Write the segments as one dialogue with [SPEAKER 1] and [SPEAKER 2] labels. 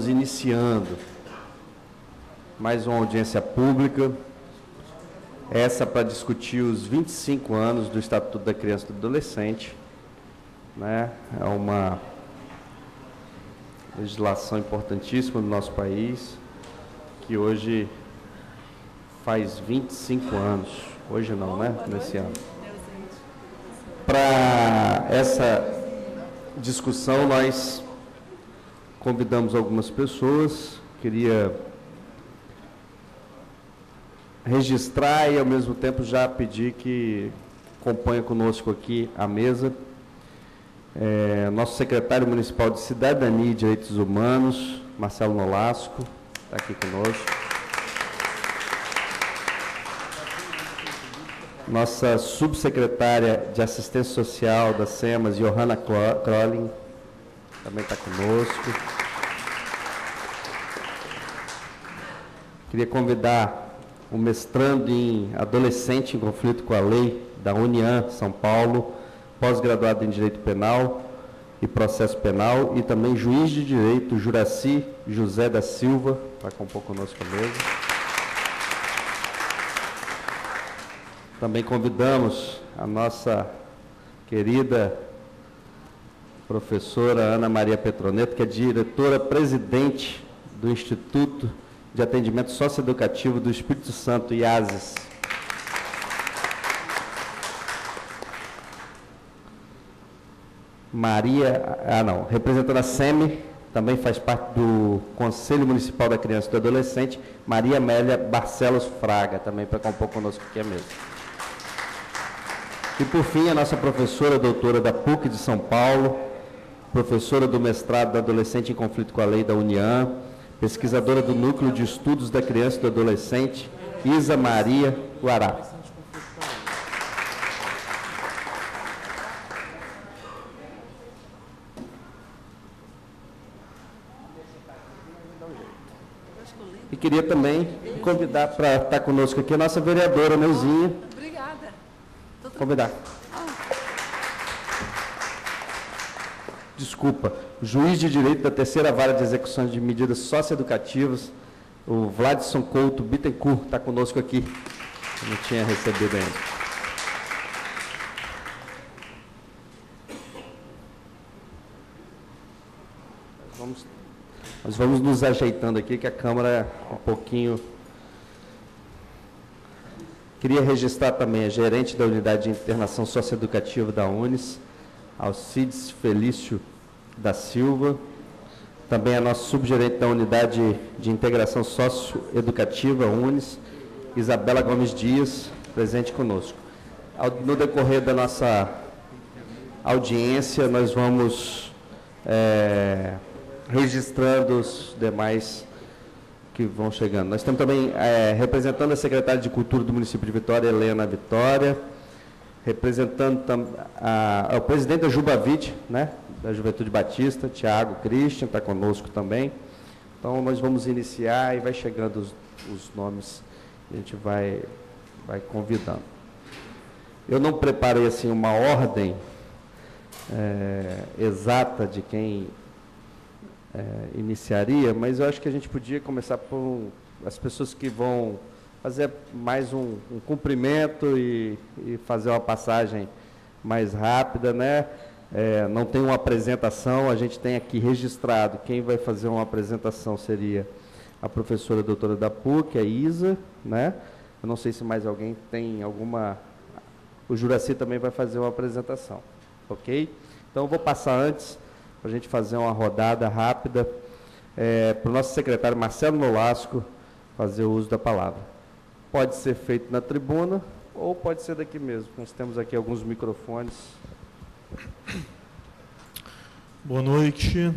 [SPEAKER 1] iniciando mais uma audiência pública, essa para discutir os 25 anos do Estatuto da Criança e do Adolescente, né? É uma legislação importantíssima no nosso país, que hoje faz 25 anos, hoje não, né? Nesse ano. Para essa discussão, nós convidamos algumas pessoas, queria registrar e, ao mesmo tempo, já pedir que acompanhe conosco aqui a mesa. Nosso secretário municipal de Cidadania e Direitos Humanos, Marcelo Nolasco, está aqui conosco. Nossa subsecretária de Assistência Social da SEMAS, Johanna Crolling, também está conosco. Queria convidar o mestrando em Adolescente em Conflito com a Lei da União São Paulo, pós-graduado em Direito Penal e Processo Penal, e também juiz de Direito, Juraci José da Silva, para compor conosco mesmo. Também convidamos a nossa querida professora Ana Maria Petroneto, que é diretora-presidente do Instituto de Atendimento Socioeducativo do Espírito Santo, IASES. Representando a SEMI, também faz parte do Conselho Municipal da Criança e do Adolescente, Maria Amélia Barcelos Fraga, também para compor conosco aqui a mesa. E, por fim, a nossa professora doutora da PUC de São Paulo, professora do mestrado da Adolescente em Conflito com a Lei da União, pesquisadora do Núcleo de Estudos da Criança e do Adolescente, Isa Maria Guará. E queria também convidar para estar conosco aqui a nossa vereadora Neuzinha.
[SPEAKER 2] Obrigada.
[SPEAKER 1] Convidar. Desculpa, o juiz de direito da terceira vara de execução de medidas socioeducativas, o Vladson Couto Bittencourt, está conosco aqui. Eu não tinha recebido ainda. Nós vamos nos ajeitando aqui, que a Câmara é um pouquinho... Queria registrar também a gerente da Unidade de Internação Socioeducativa da UNES, Alcides Felício da Silva, também a nossa subgerente da Unidade de Integração Socioeducativa, UNES, Isabela Gomes Dias, presente conosco. No decorrer da nossa audiência, nós vamos registrando os demais que vão chegando. Nós estamos também representando a secretária de Cultura do município de Vitória, Helena Vitória, representando o presidente da Jubavite, né, da Juventude Batista, Tiago Christian, está conosco também. Então, nós vamos iniciar e vai chegando os nomes, a gente vai convidando. Eu não preparei assim uma ordem exata de quem iniciaria, mas eu acho que a gente podia começar por as pessoas que vão fazer mais um cumprimento e fazer uma passagem mais rápida, né? Não tem uma apresentação, a gente tem aqui registrado. Quem vai fazer uma apresentação seria a professora doutora da PUC, a Isa, né? Eu não sei se mais alguém tem alguma... O Juraci também vai fazer uma apresentação, ok? Então, eu vou passar antes, para a gente fazer uma rodada rápida, para o nosso secretário Marcelo Nolasco fazer o uso da palavra. Pode ser feito na tribuna ou pode ser daqui mesmo. Nós temos aqui alguns microfones.
[SPEAKER 3] Boa noite.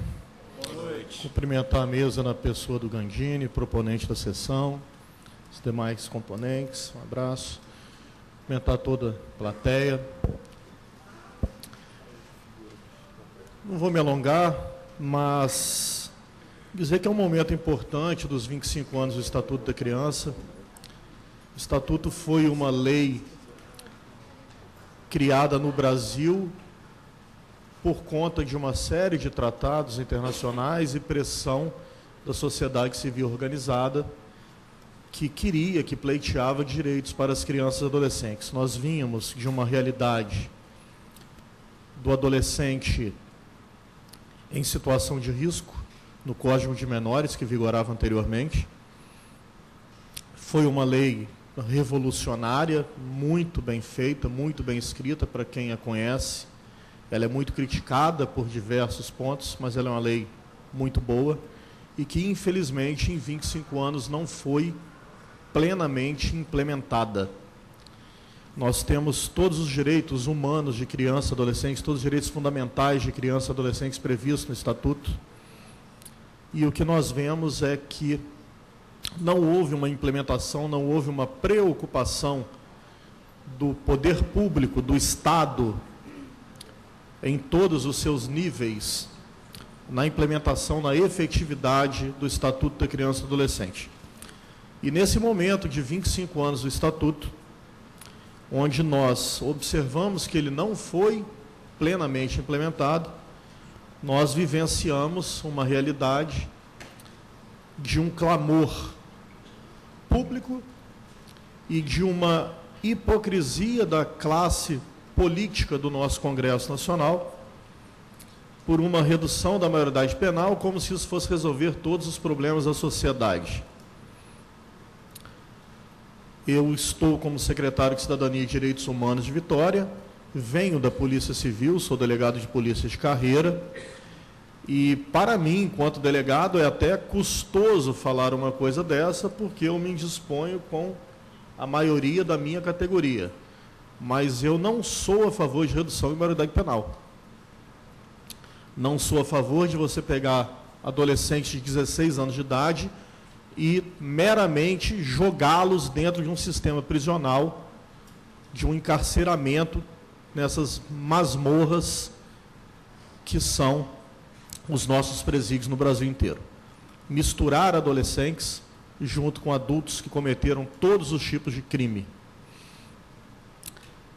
[SPEAKER 3] Boa noite. Cumprimentar a mesa na pessoa do Gandini, proponente da sessão, os demais componentes, um abraço. Cumprimentar toda a plateia. Não vou me alongar, mas dizer que é um momento importante dos 25 anos do Estatuto da Criança. O Estatuto foi uma lei criada no Brasil por conta de uma série de tratados internacionais e pressão da sociedade civil organizada que queria, que pleiteava direitos para as crianças e adolescentes. Nós vínhamos de uma realidade do adolescente em situação de risco, no Código de Menores, que vigorava anteriormente. Foi uma lei revolucionária, muito bem feita, muito bem escrita, para quem a conhece. Ela é muito criticada por diversos pontos, mas ela é uma lei muito boa e que, infelizmente, em 25 anos não foi plenamente implementada. Nós temos todos os direitos humanos de criança e adolescentes, todos os direitos fundamentais de criança e adolescentes previstos no Estatuto, e o que nós vemos é que não houve uma implementação, não houve uma preocupação do poder público, do Estado, em todos os seus níveis, na implementação, na efetividade do Estatuto da Criança e Adolescente. E nesse momento de 25 anos do Estatuto, onde nós observamos que ele não foi plenamente implementado, nós vivenciamos uma realidade de um clamor público e de uma hipocrisia da classe política do nosso Congresso Nacional por uma redução da maioridade penal, como se isso fosse resolver todos os problemas da sociedade. Eu estou como secretário de Cidadania e Direitos Humanos de Vitória, venho da Polícia Civil, sou delegado de polícia de carreira, e para mim, enquanto delegado, é até custoso falar uma coisa dessa, porque eu me indisponho com a maioria da minha categoria. Mas eu não sou a favor de redução de maioridade penal. Não sou a favor de você pegar adolescentes de 16 anos de idade e meramente jogá-los dentro de um sistema prisional, de um encarceramento nessas masmorras que são os nossos presídios no Brasil inteiro. Misturar adolescentes junto com adultos que cometeram todos os tipos de crime.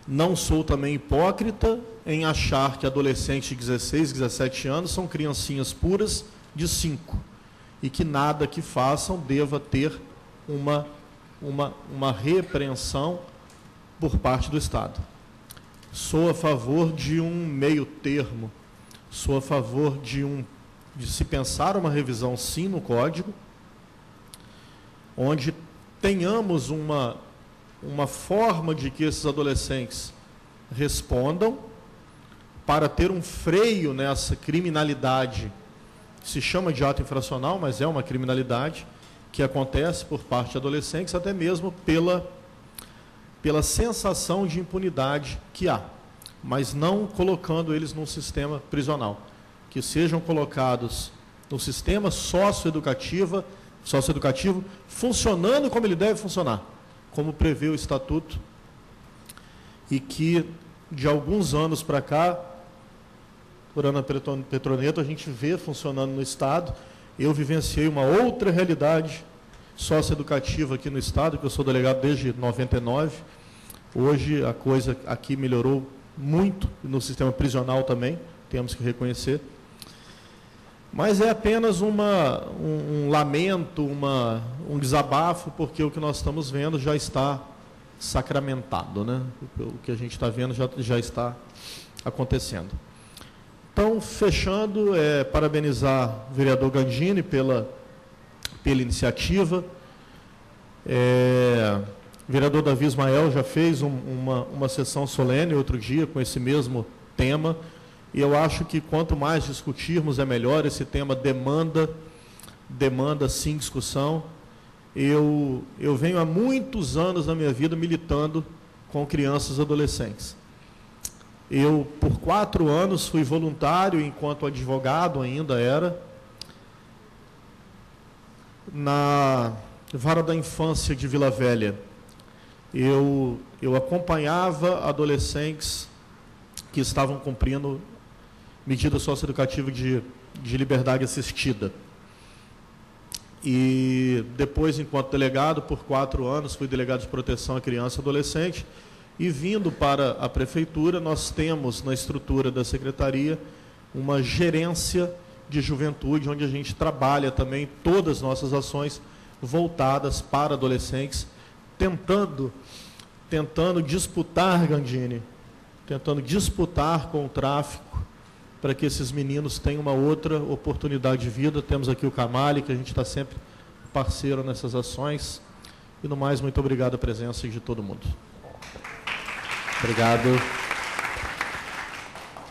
[SPEAKER 3] Não sou também hipócrita em achar que adolescentes de 16, 17 anos são criancinhas puras de 5 e que nada que façam deva ter uma repreensão por parte do Estado. Sou a favor de um meio termo, sou a favor de se pensar uma revisão sim no Código, onde tenhamos uma forma de que esses adolescentes respondam para ter um freio nessa criminalidade, que se chama de ato infracional, mas é uma criminalidade que acontece por parte de adolescentes, até mesmo pela sensação de impunidade que há, mas não colocando eles num sistema prisional, que sejam colocados no sistema socioeducativo, funcionando como ele deve funcionar, como prevê o Estatuto, e que de alguns anos para cá, por Ana Petroneto, a gente vê funcionando no Estado. Eu vivenciei uma outra realidade socioeducativa aqui no Estado, que eu sou delegado desde 99. Hoje a coisa aqui melhorou muito, no sistema prisional também, temos que reconhecer. Mas é apenas um lamento, um desabafo, porque o que nós estamos vendo já está sacramentado, né? O que a gente está vendo já está acontecendo. Então, fechando, parabenizar o vereador Gandini pela iniciativa. O vereador Davi Ismael já fez uma sessão solene outro dia com esse mesmo tema, e eu acho que quanto mais discutirmos é melhor. Esse tema demanda sim discussão. Eu venho há muitos anos na minha vida militando com crianças e adolescentes. Eu, por 4 anos, fui voluntário, enquanto advogado ainda era, na Vara da Infância de Vila Velha. Eu acompanhava adolescentes que estavam cumprindo medida socioeducativa de liberdade assistida. E depois, enquanto delegado, por 4 anos, fui delegado de proteção à criança e adolescente. E vindo para a prefeitura, nós temos na estrutura da secretaria uma gerência de Juventude, onde a gente trabalha também todas as nossas ações voltadas para adolescentes, tentando disputar, Gandini, tentando disputar com o tráfico, para que esses meninos tenham uma outra oportunidade de vida. Temos aqui o Camali, que a gente está sempre parceiro nessas ações. E, no mais, muito obrigado a presença de todo mundo.
[SPEAKER 1] Obrigado.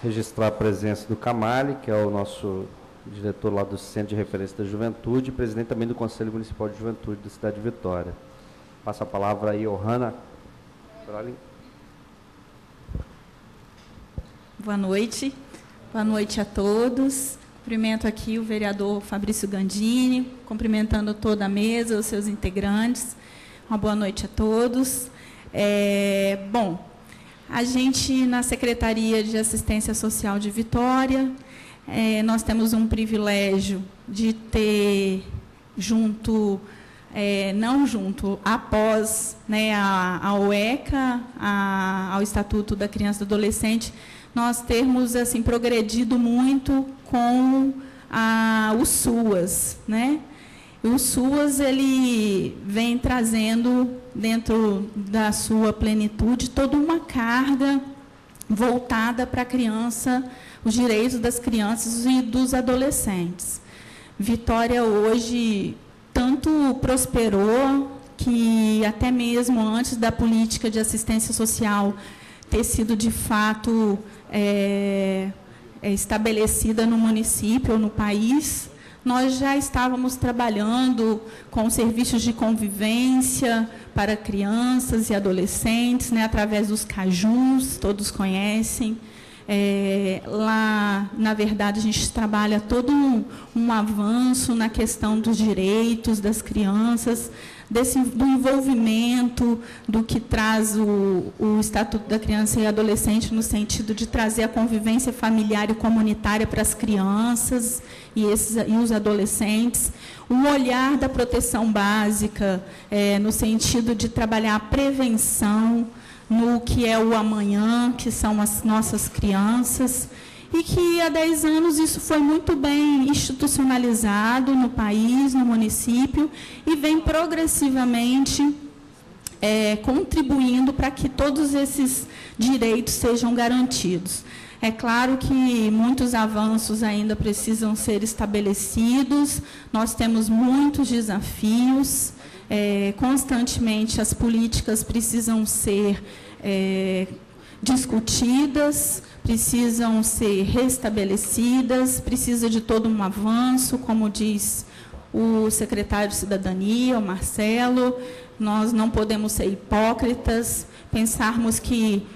[SPEAKER 1] Registrar a presença do Camali, que é o nosso diretor lá do Centro de Referência da Juventude, e presidente também do Conselho Municipal de Juventude da cidade de Vitória. Passo a palavra a Johanna.
[SPEAKER 2] Boa noite. Boa noite a todos. Cumprimento aqui o vereador Fabrício Gandini, cumprimentando toda a mesa, os seus integrantes. Uma boa noite a todos. Bom, a gente, na Secretaria de Assistência Social de Vitória, nós temos um privilégio de ter após, né, a UECA, ao Estatuto da Criança e do Adolescente, nós termos assim, progredido muito com o SUAS, né? O SUAS, ele vem trazendo, dentro da sua plenitude, toda uma carga voltada para a criança, os direitos das crianças e dos adolescentes. Vitória hoje tanto prosperou que até mesmo antes da política de assistência social ter sido de fato estabelecida no município ou no país, nós já estávamos trabalhando com serviços de convivência para crianças e adolescentes, né, através dos CAJUs, todos conhecem. Lá, na verdade, a gente trabalha todo um avanço na questão dos direitos das crianças, do envolvimento do que traz o Estatuto da Criança e Adolescente, no sentido de trazer a convivência familiar e comunitária para as crianças e os adolescentes, o olhar da proteção básica, no sentido de trabalhar a prevenção, no que é o amanhã, que são as nossas crianças, e que há 10 anos isso foi muito bem institucionalizado no país, no município, e vem progressivamente contribuindo para que todos esses direitos sejam garantidos. É claro que muitos avanços ainda precisam ser estabelecidos, nós temos muitos desafios, constantemente as políticas precisam ser discutidas, precisam ser restabelecidas, precisa de todo um avanço, como diz o secretário de Cidadania, o Marcelo. Nós não podemos ser hipócritas, pensarmos que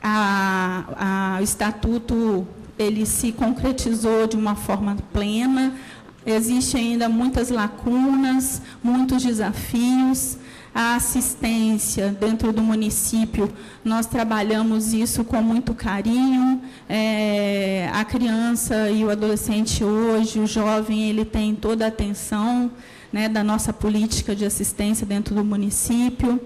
[SPEAKER 2] o Estatuto ele se concretizou de uma forma plena. Existem ainda muitas lacunas, muitos desafios. A assistência dentro do município, nós trabalhamos isso com muito carinho. A criança e o adolescente hoje, o jovem, ele tem toda a atenção, né, da nossa política de assistência dentro do município.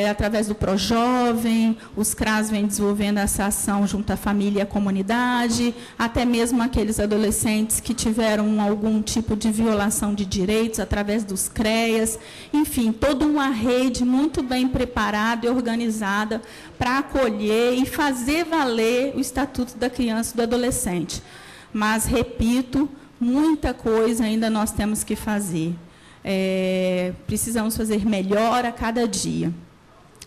[SPEAKER 2] Através do ProJovem, os CRAS vêm desenvolvendo essa ação junto à família e à comunidade, até mesmo aqueles adolescentes que tiveram algum tipo de violação de direitos, através dos CREAS, enfim, toda uma rede muito bem preparada e organizada para acolher e fazer valer o Estatuto da Criança e do Adolescente. Mas, repito, muita coisa ainda nós temos que fazer. Precisamos fazer melhor a cada dia.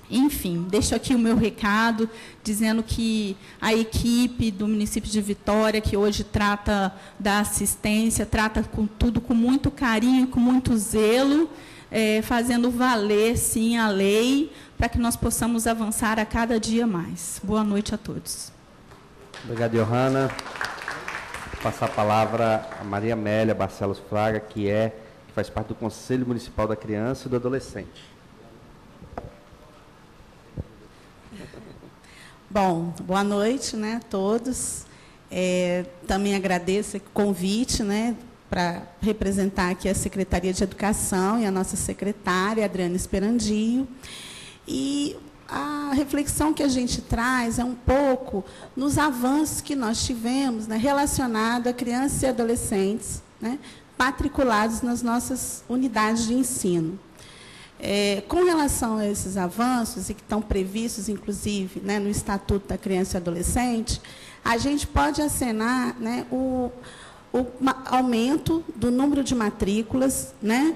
[SPEAKER 2] Enfim, deixo aqui o meu recado, dizendo que a equipe do município de Vitória, que hoje trata da assistência, trata tudo com muito carinho, com muito zelo, fazendo valer, sim, a lei, para que nós possamos avançar a cada dia mais. Boa noite a todos.
[SPEAKER 1] Obrigado, Johanna. Vou passar a palavra a Maria Amélia Barcelos Fraga, que faz parte do Conselho Municipal da Criança e do Adolescente.
[SPEAKER 4] Bom, boa noite, né, a todos. Também agradeço o convite, né, para representar aqui a Secretaria de Educação e a nossa secretária, Adriana Esperandio. E a reflexão que a gente traz é um pouco nos avanços que nós tivemos, né, relacionado a crianças e adolescentes, né, matriculados nas nossas unidades de ensino. Com relação a esses avanços, e que estão previstos, inclusive, né, no Estatuto da Criança e Adolescente, a gente pode acenar, né, o aumento do número de matrículas, né,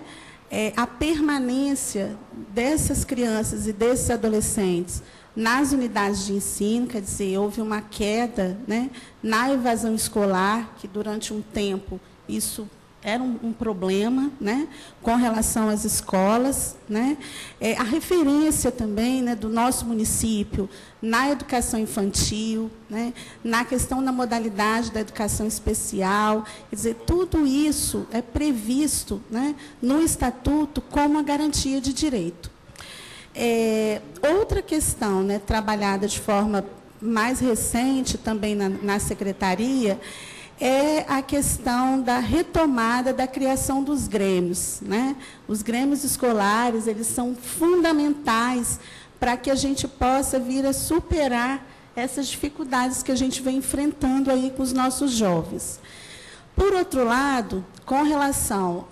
[SPEAKER 4] a permanência dessas crianças e desses adolescentes nas unidades de ensino, quer dizer, houve uma queda, né, na evasão escolar, que durante um tempo isso era um problema, né, com relação às escolas, né, a referência também, né, do nosso município na educação infantil, né, na questão da modalidade da educação especial, quer dizer, tudo isso é previsto, né, no Estatuto como uma garantia de direito. Outra questão, né, trabalhada de forma mais recente também na Secretaria, é a questão da retomada da criação dos grêmios, né? Os grêmios escolares, eles são fundamentais para que a gente possa vir a superar essas dificuldades que a gente vem enfrentando aí com os nossos jovens. Por outro lado, com relação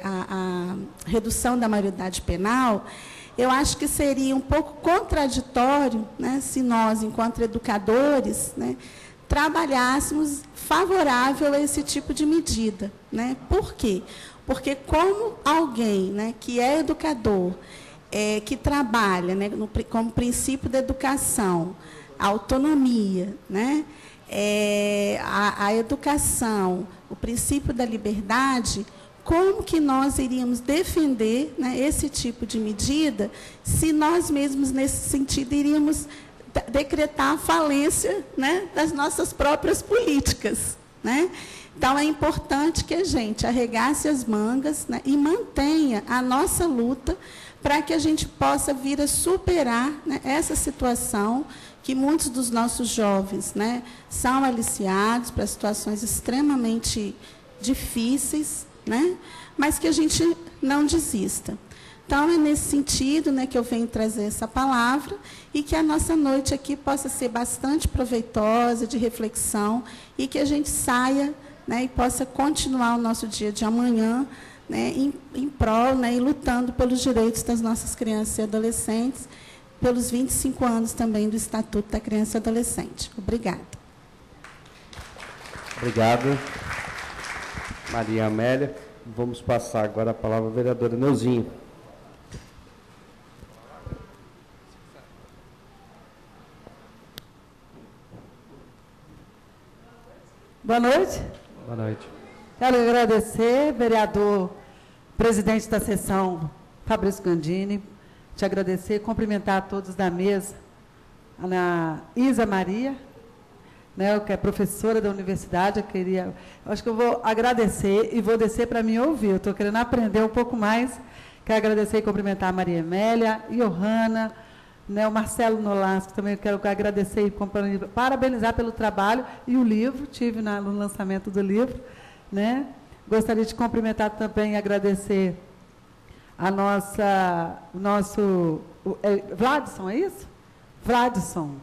[SPEAKER 4] à redução da maioridade penal, eu acho que seria um pouco contraditório, né, se nós, enquanto educadores, né, trabalhássemos favorável a esse tipo de medida, né? Por quê? Porque como alguém, né, que é educador, que trabalha, né, como princípio da educação, a autonomia, né, a educação, o princípio da liberdade, como que nós iríamos defender, né, esse tipo de medida se nós mesmos, nesse sentido, iríamos decretar a falência, né, das nossas próprias políticas, né? Então, é importante que a gente arregace as mangas, né, e mantenha a nossa luta para que a gente possa vir a superar, né, essa situação que muitos dos nossos jovens, né, são aliciados para situações extremamente difíceis, né, mas que a gente não desista. Então, é nesse sentido, né, que eu venho trazer essa palavra e que a nossa noite aqui possa ser bastante proveitosa, de reflexão, e que a gente saia, né, e possa continuar o nosso dia de amanhã, né, em prol, né, e lutando pelos direitos das nossas crianças e adolescentes, pelos 25 anos também do Estatuto da Criança e Adolescente. Obrigada.
[SPEAKER 1] Obrigado, Maria Amélia. Vamos passar agora a palavra à vereadora Neuzinho.
[SPEAKER 5] Boa noite.
[SPEAKER 1] Boa noite.
[SPEAKER 5] Quero agradecer, vereador, presidente da sessão, Fabrício Gandini, te agradecer, cumprimentar a todos da mesa, a Isa Maria, né, que é professora da universidade. Eu acho que eu vou agradecer e vou descer para me ouvir, eu estou querendo aprender um pouco mais. Quero agradecer e cumprimentar a Maria Amélia, Johanna, né, o Marcelo Nolasco, também quero agradecer e parabenizar pelo trabalho e o livro, tive no lançamento do livro, né? Gostaria de cumprimentar também e agradecer a Vladson, é isso? Vladson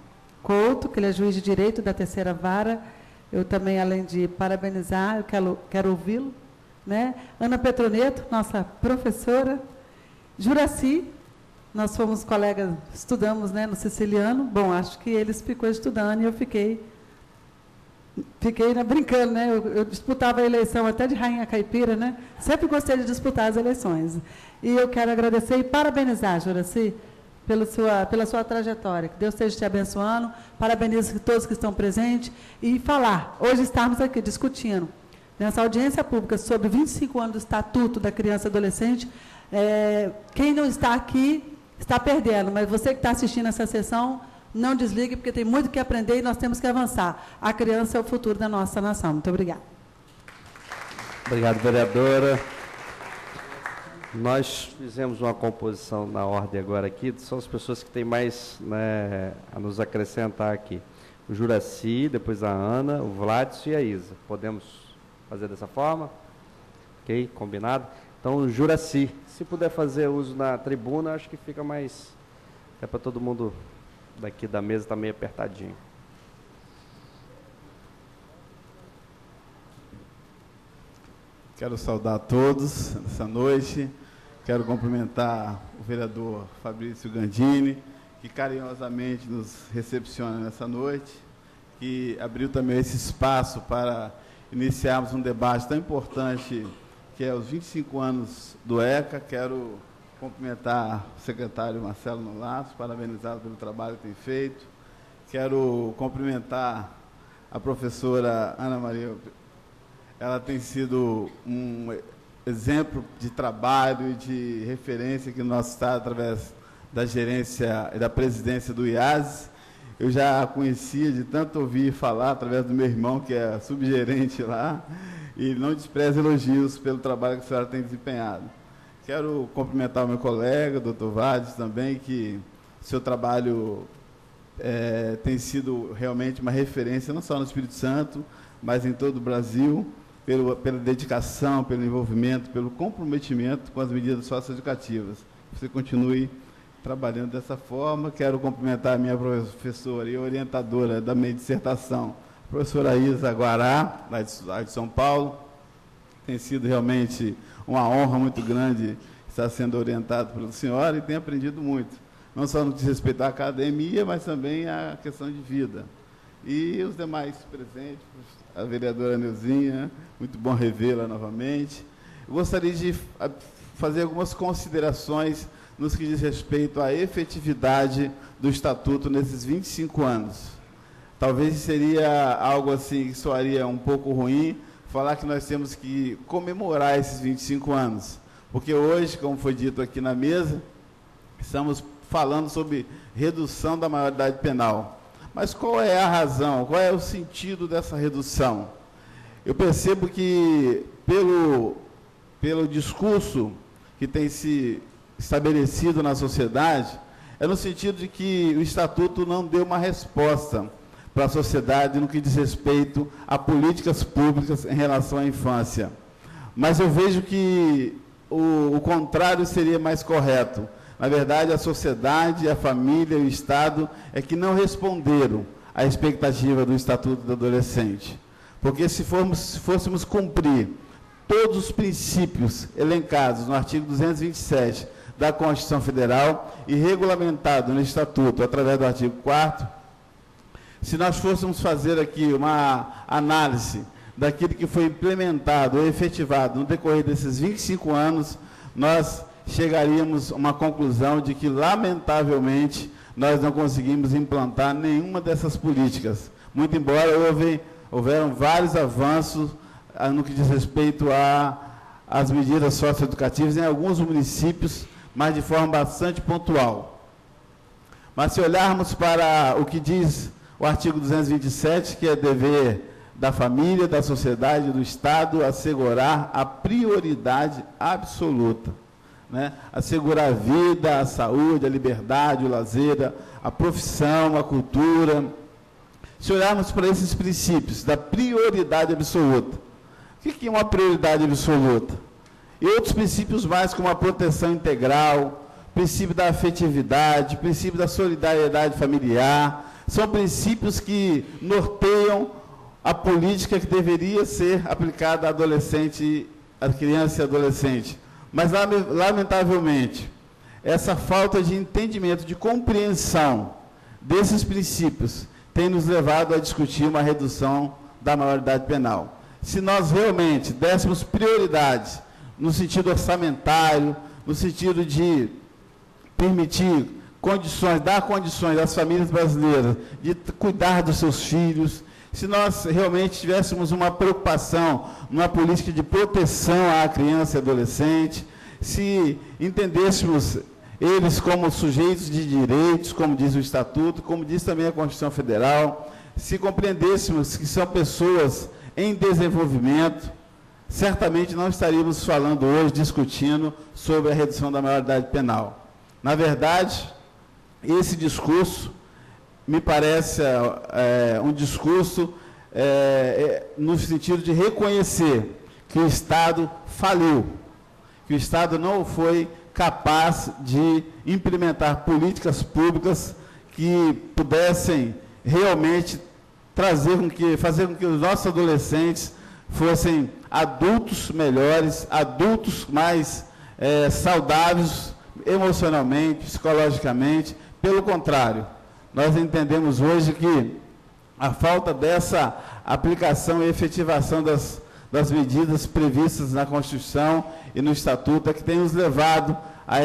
[SPEAKER 5] Couto, que ele é juiz de direito da 3ª Vara. Eu também, além de parabenizar, eu quero ouvi-lo, né? Ana Petroneto, nossa professora. Juraci, nós fomos colegas, estudamos, né, no Siciliano. Bom, acho que eles ficou estudando e eu fiquei né, brincando, né? Eu disputava a eleição até de rainha caipira, né? Sempre gostei de disputar as eleições. E eu quero agradecer e parabenizar, Juraci, pela sua trajetória. Que Deus esteja te abençoando. Parabenizo todos que estão presentes. E falar, hoje estamos aqui discutindo, nessa audiência pública, sobre 25 anos do Estatuto da Criança e Adolescente. Quem não está aqui está perdendo, mas você que está assistindo essa sessão, não desligue, porque tem muito que aprender e nós temos que avançar. A criança é o futuro da nossa nação. Muito obrigada.
[SPEAKER 1] Obrigado, vereadora. Nós fizemos uma composição na ordem agora aqui, são as pessoas que têm mais, né, a nos acrescentar aqui. O Juraci, depois a Ana, o Vladson e a Isa. Podemos fazer dessa forma? Ok? Combinado? Então, o Juraci, se puder fazer uso na tribuna, acho que fica mais É para todo mundo daqui da mesa estar meio apertadinho.
[SPEAKER 6] Quero saudar a todos nessa noite. Quero cumprimentar o vereador Fabrício Gandini, que carinhosamente nos recepciona nessa noite, que abriu também esse espaço para iniciarmos um debate tão importante, que é os 25 anos do ECA. Quero cumprimentar o secretário Marcelo Nolasco, parabenizá-lo pelo trabalho que tem feito. Quero cumprimentar a professora Ana Maria. Ela tem sido um exemplo de trabalho e de referência aqui no nosso Estado, através da gerência e da presidência do IASES. Eu já a conhecia de tanto ouvir falar, através do meu irmão, que é subgerente lá, e não despreza elogios pelo trabalho que a senhora tem desempenhado. Quero cumprimentar o meu colega, doutor Vades, também, que seu trabalho tem sido realmente uma referência, não só no Espírito Santo, mas em todo o Brasil, pela dedicação, pelo envolvimento, pelo comprometimento com as medidas socioeducativas. Você continue trabalhando dessa forma. Quero cumprimentar a minha professora e orientadora da minha dissertação, a professora Isa Guará, lá de São Paulo. Tem sido realmente uma honra muito grande estar sendo orientado pela senhora, e tenho aprendido muito, não só no que diz respeito à academia, mas também à questão de vida. E os demais presentes, a vereadora Neuzinha, muito bom revê-la novamente. Eu gostaria de fazer algumas considerações nos que diz respeito à efetividade do Estatuto nesses 25 anos. Talvez seria algo assim que soaria um pouco ruim, falar que nós temos que comemorar esses 25 anos, porque hoje, como foi dito aqui na mesa, estamos falando sobre redução da maioridade penal. Mas qual é a razão, qual é o sentido dessa redução? Eu percebo que, pelo discurso que tem se estabelecido na sociedade, é no sentido de que o Estatuto não deu uma resposta para a sociedade no que diz respeito a políticas públicas em relação à infância. Mas eu vejo que o contrário seria mais correto. Na verdade, a sociedade, a família e o Estado é que não responderam à expectativa do Estatuto do Adolescente. Porque se fôssemos cumprir todos os princípios elencados no artigo 227 da Constituição Federal e regulamentado no Estatuto através do artigo 4º, se nós fôssemos fazer aqui uma análise daquilo que foi implementado ou efetivado no decorrer desses 25 anos, nós chegaríamos a uma conclusão de que, lamentavelmente, nós não conseguimos implantar nenhuma dessas políticas, muito embora houveram vários avanços no que diz respeito às medidas socioeducativas em alguns municípios, mas de forma bastante pontual. Mas se olharmos para o que diz o artigo 227, que é dever da família, da sociedade e do Estado assegurar a prioridade absoluta, né? Assegurar a vida, a saúde, a liberdade, o lazer, a profissão, a cultura. Se olharmos para esses princípios da prioridade absoluta, o que é uma prioridade absoluta? E outros princípios mais, como a proteção integral, princípio da afetividade, princípio da solidariedade familiar, são princípios que norteiam a política que deveria ser aplicada a adolescente, a criança e adolescente. Mas, lamentavelmente, essa falta de entendimento, de compreensão desses princípios, tem nos levado a discutir uma redução da maioridade penal. Se nós realmente dessemos prioridade no sentido orçamentário, no sentido de permitir condições, dar condições às famílias brasileiras de cuidar dos seus filhos, se nós realmente tivéssemos uma preocupação numa política de proteção à criança e adolescente, se entendêssemos eles como sujeitos de direitos, como diz o Estatuto, como diz também a Constituição Federal, se compreendêssemos que são pessoas em desenvolvimento, certamente não estaríamos falando hoje, discutindo sobre a redução da maioridade penal. Na verdade, esse discurso me parece um discurso no sentido de reconhecer que o Estado faliu, que que o Estado não foi capaz de implementar políticas públicas que pudessem realmente fazer com que os nossos adolescentes fossem adultos melhores, adultos mais saudáveis emocionalmente, psicologicamente. Pelo contrário, nós entendemos hoje que a falta dessa aplicação e efetivação das medidas previstas na Constituição e no Estatuto é que tem nos levado a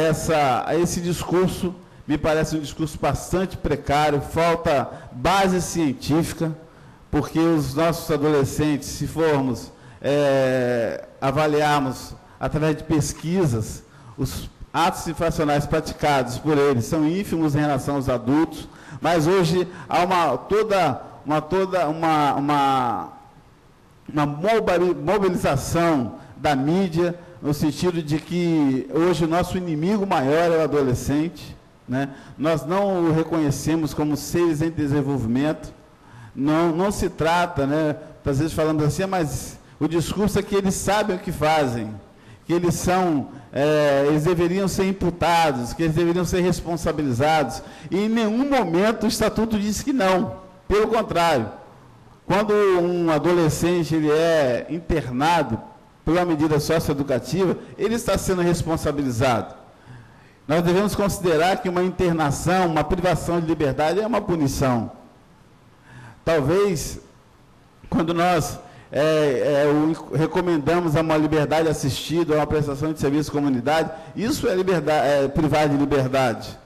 [SPEAKER 6] esse discurso. Me parece um discurso bastante precário, falta base científica, porque os nossos adolescentes, se formos avaliarmos através de pesquisas, os atos infracionais praticados por eles são ínfimos em relação aos adultos, mas hoje há toda uma mobilização da mídia, no sentido de que hoje o nosso inimigo maior é o adolescente, né? Nós não o reconhecemos como seres em desenvolvimento, não se trata, né? Às vezes falamos assim, mas o discurso é que eles sabem o que fazem, que eles deveriam ser imputados, que eles deveriam ser responsabilizados, e em nenhum momento o Estatuto diz que não, pelo contrário. Quando um adolescente ele é internado por uma medida socioeducativa, ele está sendo responsabilizado. Nós devemos considerar que uma internação, uma privação de liberdade é uma punição. Talvez, quando nós recomendamos a uma liberdade assistida, a uma prestação de serviço à comunidade, isso é privar de liberdade.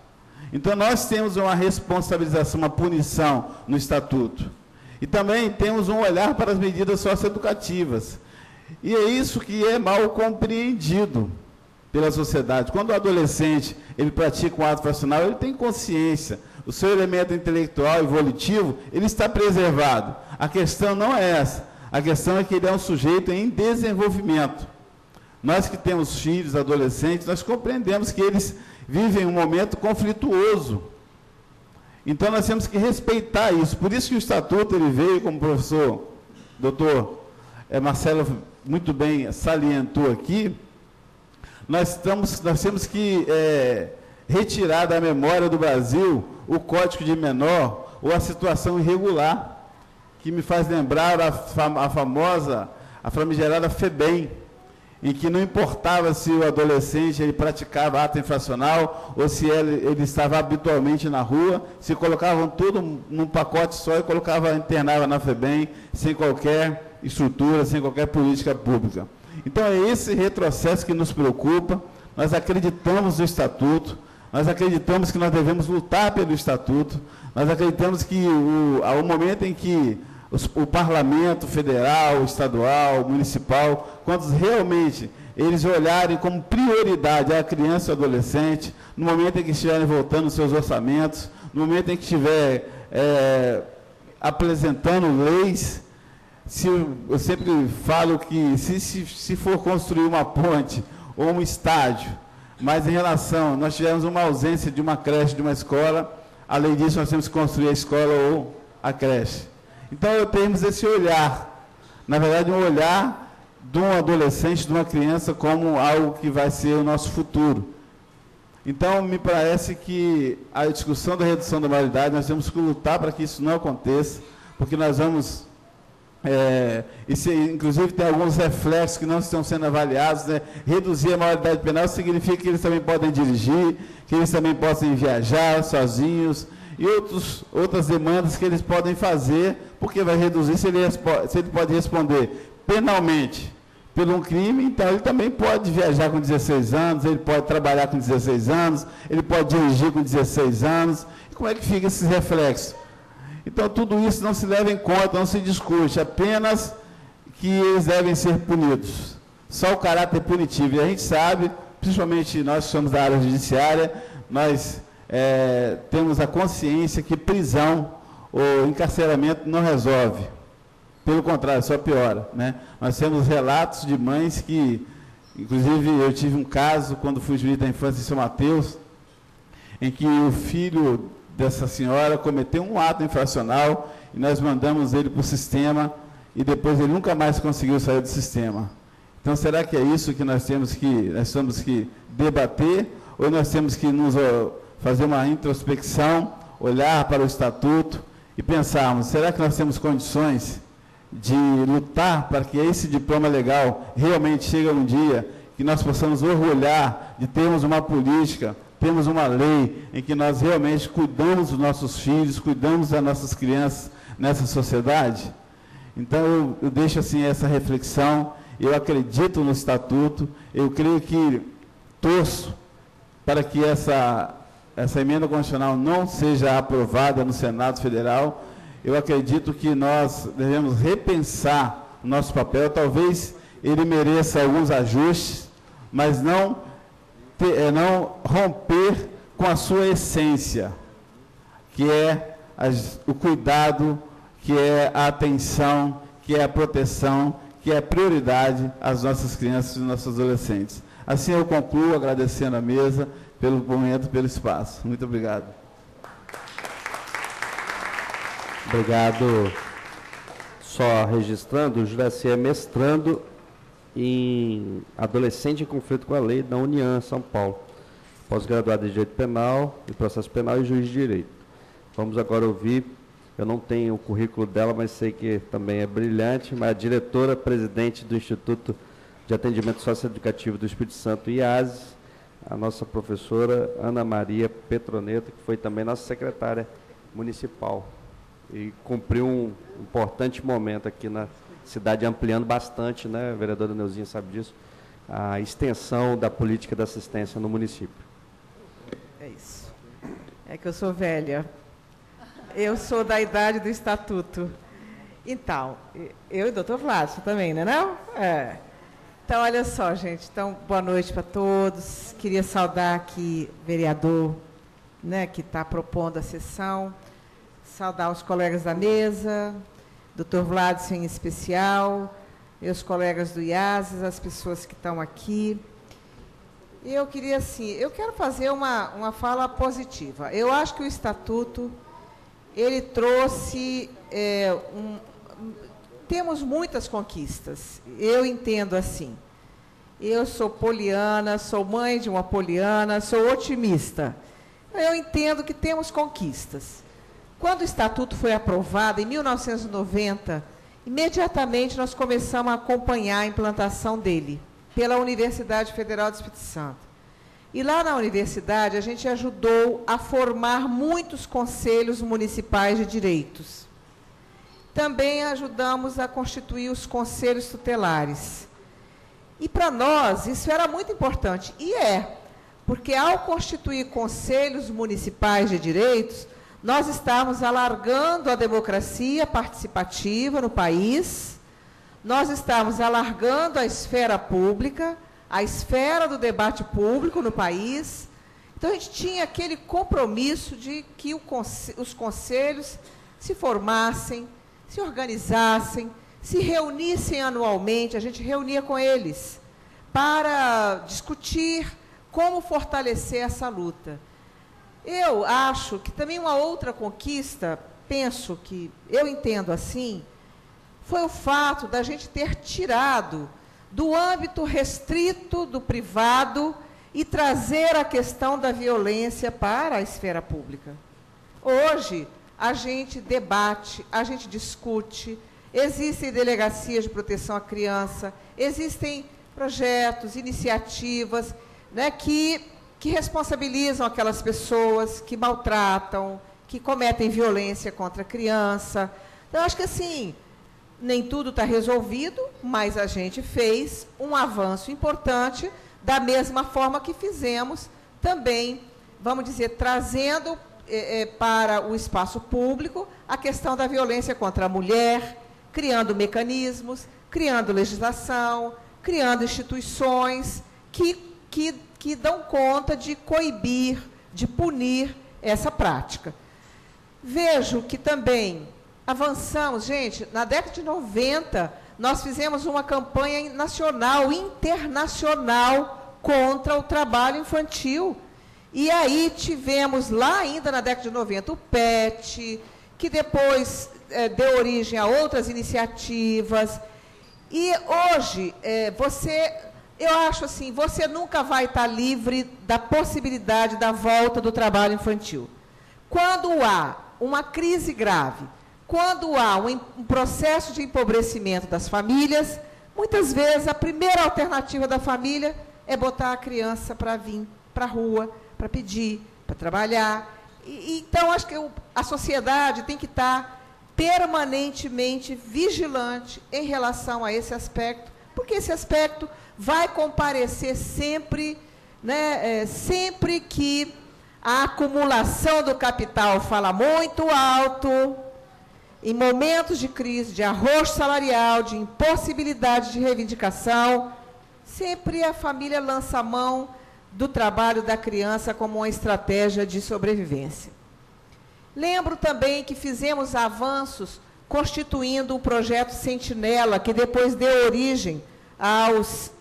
[SPEAKER 6] Então, nós temos uma responsabilização, uma punição no Estatuto. E também temos um olhar para as medidas socioeducativas. E é isso que é mal compreendido pela sociedade. Quando o adolescente ele pratica um ato infracional, ele tem consciência. O seu elemento intelectual e volitivo, ele está preservado. A questão não é essa. A questão é que ele é um sujeito em desenvolvimento. Nós que temos filhos, adolescentes, nós compreendemos que eles vivem um momento conflituoso. Então, nós temos que respeitar isso. Por isso que o Estatuto ele veio, como o professor, doutor Marcelo muito bem salientou aqui, nós temos que retirar da memória do Brasil o Código de Menor ou a situação irregular, que me faz lembrar a famigerada FEBEM, em que não importava se o adolescente ele praticava ato infracional ou se ele estava habitualmente na rua, se colocavam tudo num pacote só e internava na FEBEM, sem qualquer estrutura, sem qualquer política pública. Então, é esse retrocesso que nos preocupa. Nós acreditamos no Estatuto, nós acreditamos que nós devemos lutar pelo Estatuto, nós acreditamos que ao momento em que o Parlamento Federal, Estadual, Municipal, quando realmente eles olharem como prioridade a criança e o adolescente, no momento em que estiverem voltando os seus orçamentos, no momento em que estiver apresentando leis, eu sempre falo que se for construir uma ponte ou um estádio, mas em relação, nós tivemos uma ausência de uma creche, de uma escola, além disso nós temos que construir a escola ou a creche. Então, temos esse olhar, na verdade, um olhar de um adolescente, de uma criança, como algo que vai ser o nosso futuro. Então, me parece que a discussão da redução da maioridade, nós temos que lutar para que isso não aconteça, porque nós vamos, inclusive tem alguns reflexos que não estão sendo avaliados, né? Reduzir a maioridade penal significa que eles também podem dirigir, que eles também possam viajar sozinhos, e outras demandas que eles podem fazer, porque vai reduzir se ele pode responder penalmente por um crime, então ele também pode viajar com 16 anos, ele pode trabalhar com 16 anos, ele pode dirigir com 16 anos. E como é que fica esses reflexos? Então, tudo isso não se leva em conta, não se discute, apenas que eles devem ser punidos. Só o caráter punitivo. E a gente sabe, principalmente nós que somos da área judiciária, nós temos a consciência que prisão ou encarceramento não resolve. Pelo contrário, só piora, né? Nós temos relatos de mães que, inclusive eu tive um caso, quando fui juiz da infância em São Mateus, em que o filho dessa senhora cometeu um ato infracional e nós mandamos ele para o sistema e depois ele nunca mais conseguiu sair do sistema. Então, será que é isso que nós temos que debater, ou nós temos que fazer uma introspecção, olhar para o Estatuto e pensarmos, será que nós temos condições de lutar para que esse diploma legal realmente chegue um dia que nós possamos orgulhar de termos uma política, temos uma lei em que nós realmente cuidamos dos nossos filhos, cuidamos das nossas crianças nessa sociedade? Então, eu deixo assim essa reflexão. Eu acredito no Estatuto, eu creio que torço para que essa emenda constitucional não seja aprovada no Senado Federal. Eu acredito que nós devemos repensar o nosso papel. Talvez ele mereça alguns ajustes, mas não romper com a sua essência, que é o cuidado, que é a atenção, que é a proteção, que é a prioridade às nossas crianças e nossos adolescentes. Assim eu concluo agradecendo a mesa pelo momento, pelo espaço. Muito obrigado.
[SPEAKER 1] Obrigado. Só registrando, o Juraci é mestrando em adolescente em conflito com a lei da União, São Paulo. Pós-graduado em Direito Penal, em Processo Penal e Juiz de Direito. Vamos agora ouvir, eu não tenho o currículo dela, mas sei que também é brilhante, mas a diretora-presidente do Instituto de Atendimento Socioeducativo do Espírito Santo, IASES, a nossa professora Ana Maria Petroneto, que foi também nossa secretária municipal e cumpriu um importante momento aqui na cidade, ampliando bastante, né, a vereadora Neuzinha sabe disso, a extensão da política de assistência no município.
[SPEAKER 7] É isso. É que eu sou velha. Eu sou da idade do Estatuto. Então, eu e o doutor Vládio também, né, não? É. Então, olha só, gente. Então, boa noite para todos. Queria saudar aqui o vereador, né, que está propondo a sessão. Saudar os colegas da mesa, doutor Vládio em especial, meus colegas do IASES, as pessoas que estão aqui. E eu queria, assim, eu quero fazer uma fala positiva. Eu acho que o Estatuto, ele trouxe, temos muitas conquistas, eu entendo assim. Eu sou poliana, sou mãe de uma poliana, sou otimista. Eu entendo que temos conquistas. Quando o Estatuto foi aprovado, em 1990, imediatamente nós começamos a acompanhar a implantação dele, pela Universidade Federal do Espírito Santo. E lá na universidade, a gente ajudou a formar muitos conselhos municipais de direitos. Também ajudamos a constituir os conselhos tutelares. E para nós, isso era muito importante. E porque ao constituir conselhos municipais de direitos, nós estamos alargando a democracia participativa no país, nós estamos alargando a esfera pública, a esfera do debate público no país. Então, a gente tinha aquele compromisso de que os conselhos se formassem, se organizassem, se reunissem anualmente, a gente reunia com eles, para discutir como fortalecer essa luta. Eu acho que também uma outra conquista, eu entendo assim, foi o fato da gente ter tirado do âmbito restrito do privado e trazer a questão da violência para a esfera pública. Hoje, a gente debate, a gente discute, existem delegacias de proteção à criança, existem projetos, iniciativas, né, que responsabilizam aquelas pessoas que maltratam, que cometem violência contra a criança. Então, acho que, assim, nem tudo está resolvido, mas a gente fez um avanço importante, da mesma forma que fizemos também, vamos dizer, trazendo para o espaço público a questão da violência contra a mulher, criando mecanismos, criando legislação, criando instituições que dão conta de coibir, de punir essa prática. Vejo que também avançamos, gente, na década de 90, nós fizemos uma campanha nacional, internacional, contra o trabalho infantil. E aí tivemos, lá ainda na década de 90, o PET, que depois deu origem a outras iniciativas, E hoje, eu acho assim, você nunca vai estar livre da possibilidade da volta do trabalho infantil. Quando há uma crise grave, quando há um processo de empobrecimento das famílias, muitas vezes a primeira alternativa da família é botar a criança para vir para a rua, para pedir, para trabalhar. Então, acho que a sociedade tem que estar permanentemente vigilante em relação a esse aspecto, porque esse aspecto vai comparecer sempre, né, sempre que a acumulação do capital fala muito alto, em momentos de crise, de arroxo salarial, de impossibilidade de reivindicação, sempre a família lança a mão do trabalho da criança como uma estratégia de sobrevivência. Lembro também que fizemos avanços constituindo o projeto Sentinela, que depois deu origem aos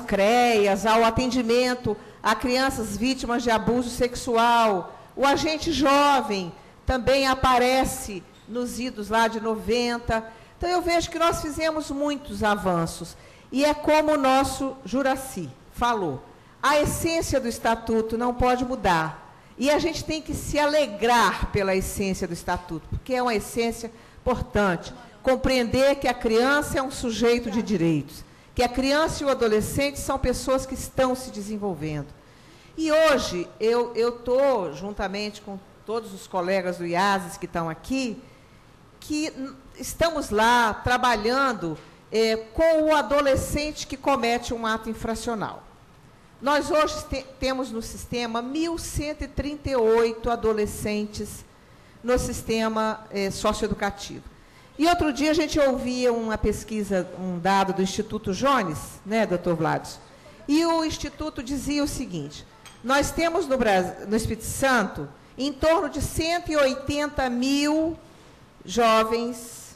[SPEAKER 7] CREAS, ao atendimento a crianças vítimas de abuso sexual. O agente jovem também aparece nos idos lá de 90. Então, eu vejo que nós fizemos muitos avanços. E é como o nosso Juracy falou, a essência do Estatuto não pode mudar. E a gente tem que se alegrar pela essência do Estatuto, porque é uma essência importante. Compreender que a criança é um sujeito de direitos, que a criança e o adolescente são pessoas que estão se desenvolvendo. E hoje, eu estou, juntamente com todos os colegas do IASES que estão aqui, que estamos lá trabalhando com o adolescente que comete um ato infracional. Nós hoje temos no sistema 1.138 adolescentes no sistema socioeducativo. E outro dia a gente ouvia uma pesquisa, um dado do Instituto Jones, né, doutor Vlados? E o Instituto dizia o seguinte, nós temos no Espírito Santo em torno de 180 mil jovens,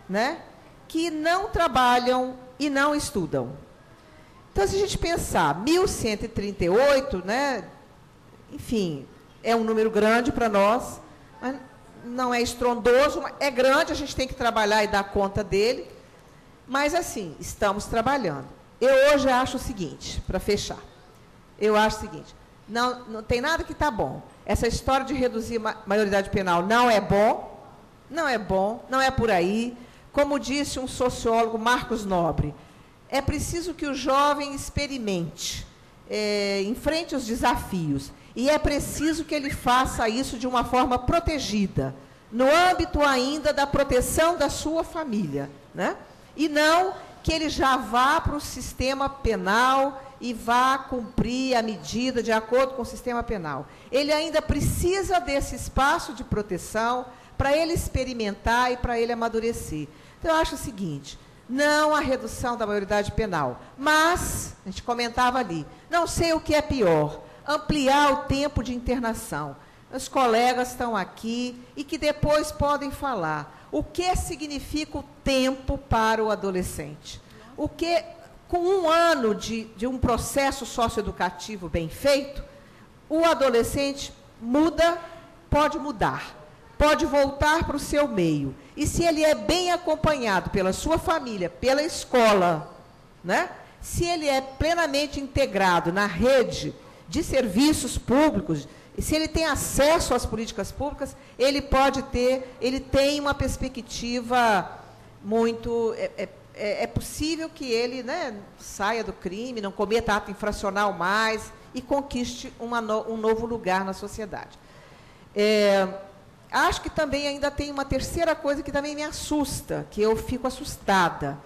[SPEAKER 7] né, que não trabalham e não estudam. Então, se a gente pensar, 1.138, né, enfim, é um número grande para nós, mas não é estrondoso, é grande, a gente tem que trabalhar e dar conta dele, mas, assim, estamos trabalhando. Eu hoje acho o seguinte, para fechar, eu acho o seguinte, não tem nada que está bom. Essa história de reduzir a maioridade penal não é bom, não é por aí. Como disse um sociólogo, Marcos Nobre, é preciso que o jovem experimente, enfrente os desafios, e é preciso que ele faça isso de uma forma protegida, no âmbito ainda da proteção da sua família, né? E não que ele já vá para o sistema penal e vá cumprir a medida de acordo com o sistema penal. Ele ainda precisa desse espaço de proteção para ele experimentar e para ele amadurecer. Então, eu acho o seguinte, não a redução da maioridade penal, mas, a gente comentava ali, não sei o que é pior, ampliar o tempo de internação. Os colegas estão aqui e que depois podem falar o que significa o tempo para o adolescente. O que, com um ano de um processo socioeducativo bem feito, o adolescente pode mudar, pode voltar para o seu meio. E se ele é bem acompanhado pela sua família, pela escola, né? Se ele é plenamente integrado na rede de serviços públicos, e se ele tem acesso às políticas públicas, ele tem uma perspectiva muito... É possível que ele, né, saia do crime, não cometa ato infracional mais e conquiste um novo lugar na sociedade. Acho que também ainda tem uma terceira coisa que também me assusta, que eu fico assustada.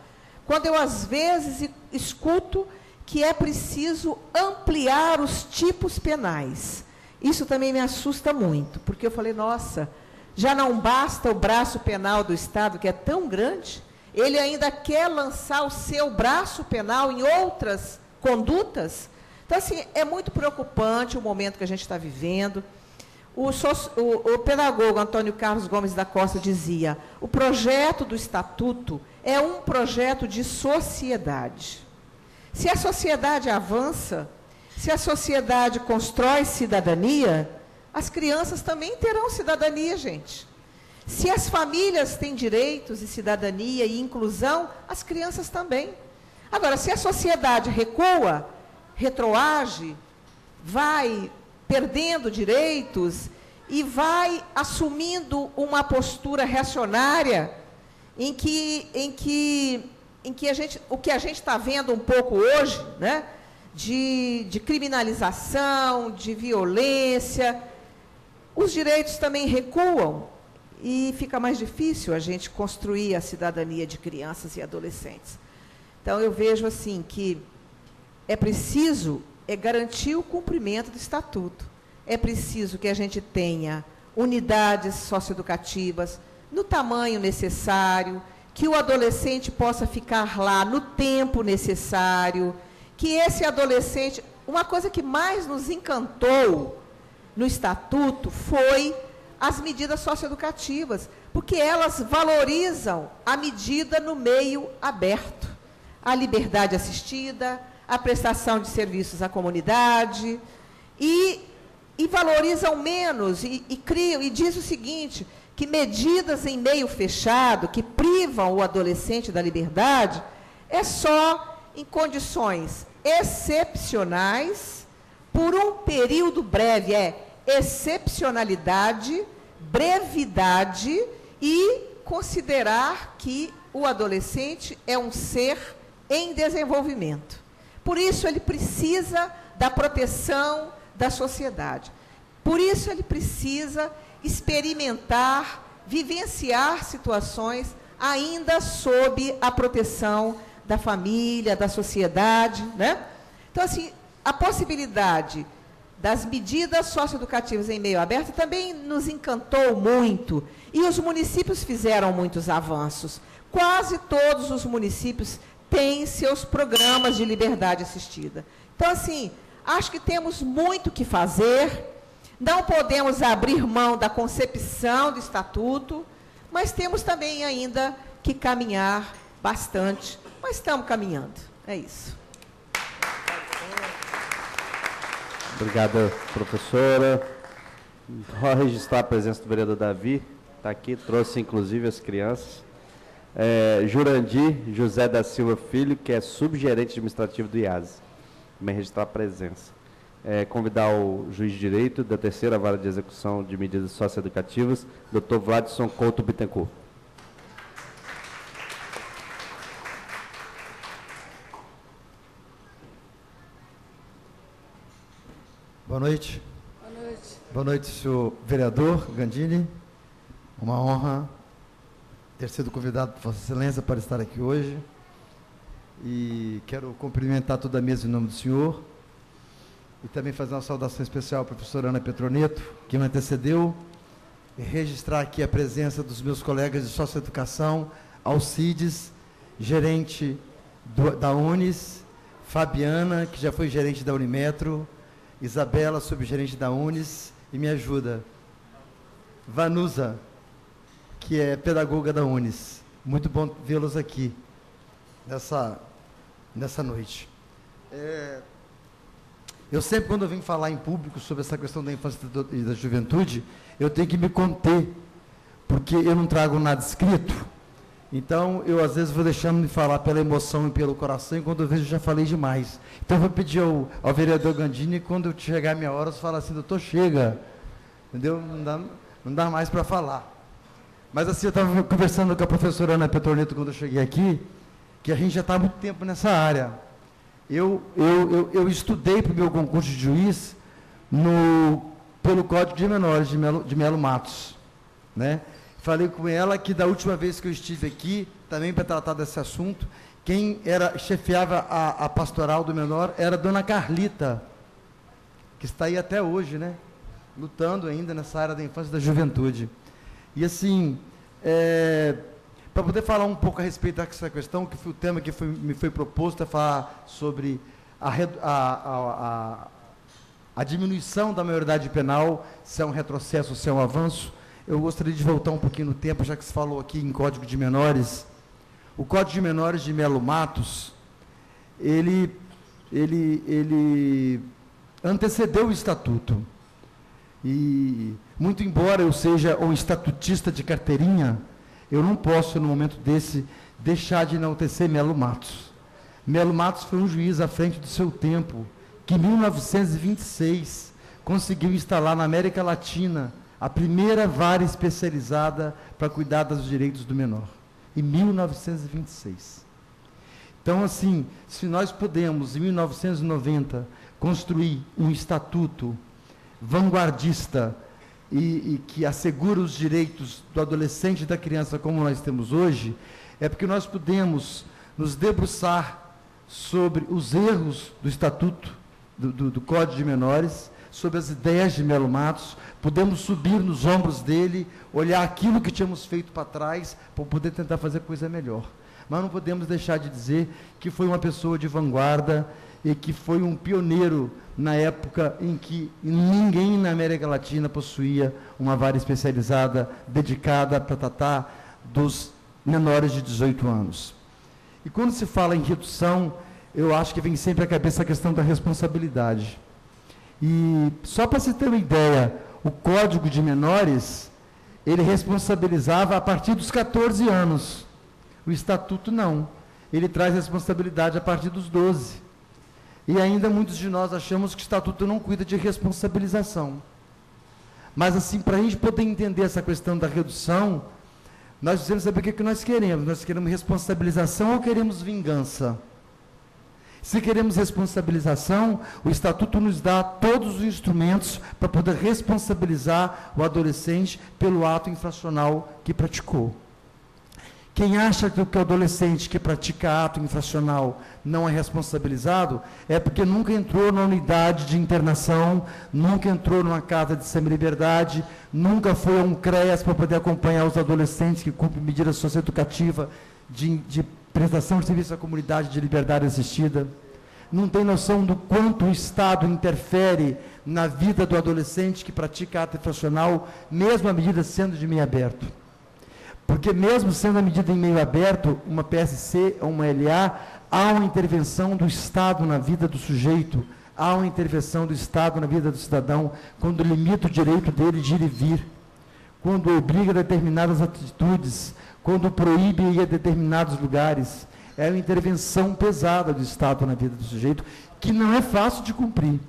[SPEAKER 7] Quando eu, às vezes, escuto que é preciso ampliar os tipos penais. Isso também me assusta muito, porque eu falei, nossa, já não basta o braço penal do Estado, que é tão grande, ele ainda quer lançar o seu braço penal em outras condutas? Então, assim, é muito preocupante o momento que a gente está vivendo. O pedagogo Antônio Carlos Gomes da Costa dizia, o projeto do Estatuto é um projeto de sociedade. Se a sociedade avança, se a sociedade constrói cidadania, as crianças também terão cidadania, gente. Se as famílias têm direitos e cidadania e inclusão, as crianças também. Agora, se a sociedade recua, retroage, vai perdendo direitos e vai assumindo uma postura reacionária em que o que a gente está vendo um pouco hoje, né, de criminalização, de violência, os direitos também recuam e fica mais difícil a gente construir a cidadania de crianças e adolescentes. Então, eu vejo assim que é preciso garantir o cumprimento do Estatuto. É preciso que a gente tenha unidades socioeducativas no tamanho necessário, que o adolescente possa ficar lá no tempo necessário, que esse adolescente... Uma coisa que mais nos encantou no Estatuto foi as medidas socioeducativas, porque elas valorizam a medida no meio aberto, a liberdade assistida, a prestação de serviços à comunidade, e valorizam menos, e criam, e diz o seguinte, que medidas em meio fechado, que privam o adolescente da liberdade, é só em condições excepcionais, por um período breve, excepcionalidade, brevidade, e considerar que o adolescente é um ser em desenvolvimento. Por isso, ele precisa da proteção da sociedade. Por isso, ele precisa experimentar, vivenciar situações ainda sob a proteção da família, da sociedade, né? Então, assim, a possibilidade das medidas socioeducativas em meio aberto também nos encantou muito. E os municípios fizeram muitos avanços. Quase todos os municípios têm seus programas de liberdade assistida. Então, assim, acho que temos muito que fazer. Não podemos abrir mão da concepção do Estatuto, mas temos também ainda que caminhar bastante. Mas estamos caminhando. É isso.
[SPEAKER 1] Obrigada, professora. Vou registrar a presença do vereador Davi. Está aqui, trouxe inclusive as crianças. Jurandir José da Silva Filho, que é subgerente administrativo do IASE. Também registrar a presença. Convidar o juiz de direito da 3ª Vara de Execução de Medidas Socioeducativas, Dr. Vladson Couto Bittencourt.
[SPEAKER 8] Boa noite. Boa noite. Boa noite, senhor vereador Gandini. Uma honra ter sido convidado por Vossa Excelência para estar aqui hoje. E quero cumprimentar toda a mesa em nome do senhor. E também fazer uma saudação especial à professora Ana Petroneto, que me antecedeu. E registrar aqui a presença dos meus colegas de socioeducação, Alcides, gerente da Unis, Fabiana, que já foi gerente da Unimetro, Isabela, subgerente da Unis, e me ajuda, Vanusa, que é pedagoga da Unis. Muito bom vê-los aqui, nessa noite. Eu sempre, quando eu venho falar em público sobre essa questão da infância e da juventude, eu tenho que me conter, porque eu não trago nada escrito. Então, eu às vezes vou deixando de falar pela emoção e pelo coração, e quando eu vejo, já falei demais. Então, eu vou pedir ao vereador Gandini, quando chegar a minha hora, você fala assim, doutor, chega. Entendeu? Não dá mais para falar. Mas assim, eu estava conversando com a professora Ana Petroneto, quando eu cheguei aqui, que a gente já está há muito tempo nessa área. Eu estudei para o meu concurso de juiz pelo Código de Menores de Melo Matos, né? Falei com ela que da última vez que eu estive aqui, também para tratar desse assunto, quem chefiava a pastoral do menor era a dona Carlita, que está aí até hoje, né? Lutando ainda nessa área da infância e da juventude. E assim, para poder falar um pouco a respeito dessa questão, que foi o tema que me foi proposto, é falar sobre a diminuição da maioridade penal, se é um retrocesso ou se é um avanço. Eu gostaria de voltar um pouquinho no tempo, já que se falou aqui em Código de Menores. O Código de Menores de Melo Matos, ele antecedeu o Estatuto. E, muito embora eu seja um estatutista de carteirinha, eu não posso, no momento desse, deixar de enaltecer Melo Matos. Melo Matos foi um juiz à frente do seu tempo, que em 1926 conseguiu instalar na América Latina a primeira vara especializada para cuidar dos direitos do menor, em 1926. Então, assim, se nós podemos, em 1990, construir um estatuto vanguardista e que assegura os direitos do adolescente e da criança como nós temos hoje, é porque nós podemos nos debruçar sobre os erros do Estatuto, do Código de Menores, sobre as ideias de Melo Matos, podemos subir nos ombros dele, olhar aquilo que tínhamos feito para trás, para poder tentar fazer coisa melhor. Mas não podemos deixar de dizer que foi uma pessoa de vanguarda e que foi um pioneiro na época em que ninguém na América Latina possuía uma vara especializada dedicada para tratar dos menores de 18 anos. E quando se fala em redução, eu acho que vem sempre à cabeça a questão da responsabilidade. E só para se ter uma ideia, o Código de Menores, ele responsabilizava a partir dos 14 anos. O Estatuto não. Ele traz responsabilidade a partir dos 12. E ainda muitos de nós achamos que o Estatuto não cuida de responsabilização. Mas, assim, para a gente poder entender essa questão da redução, nós precisamos saber o que nós queremos. Nós queremos responsabilização ou queremos vingança? Se queremos responsabilização, o Estatuto nos dá todos os instrumentos para poder responsabilizar o adolescente pelo ato infracional que praticou. Quem acha que o adolescente que pratica ato infracional não é responsabilizado, é porque nunca entrou na unidade de internação, nunca entrou numa casa de semi-liberdade, nunca foi a um CREAS para poder acompanhar os adolescentes que cumprem medida socioeducativa de prestação de serviço à comunidade de liberdade assistida. Não tem noção do quanto o Estado interfere na vida do adolescente que pratica ato infracional, mesmo a medida sendo de meio aberto. Porque mesmo sendo a medida em meio aberto, uma PSC ou uma LA, há uma intervenção do Estado na vida do sujeito, há uma intervenção do Estado na vida do cidadão, quando limita o direito dele de ir e vir, quando obriga determinadas atitudes, quando proíbe ir a determinados lugares. É uma intervenção pesada do Estado na vida do sujeito, que não é fácil de cumprir.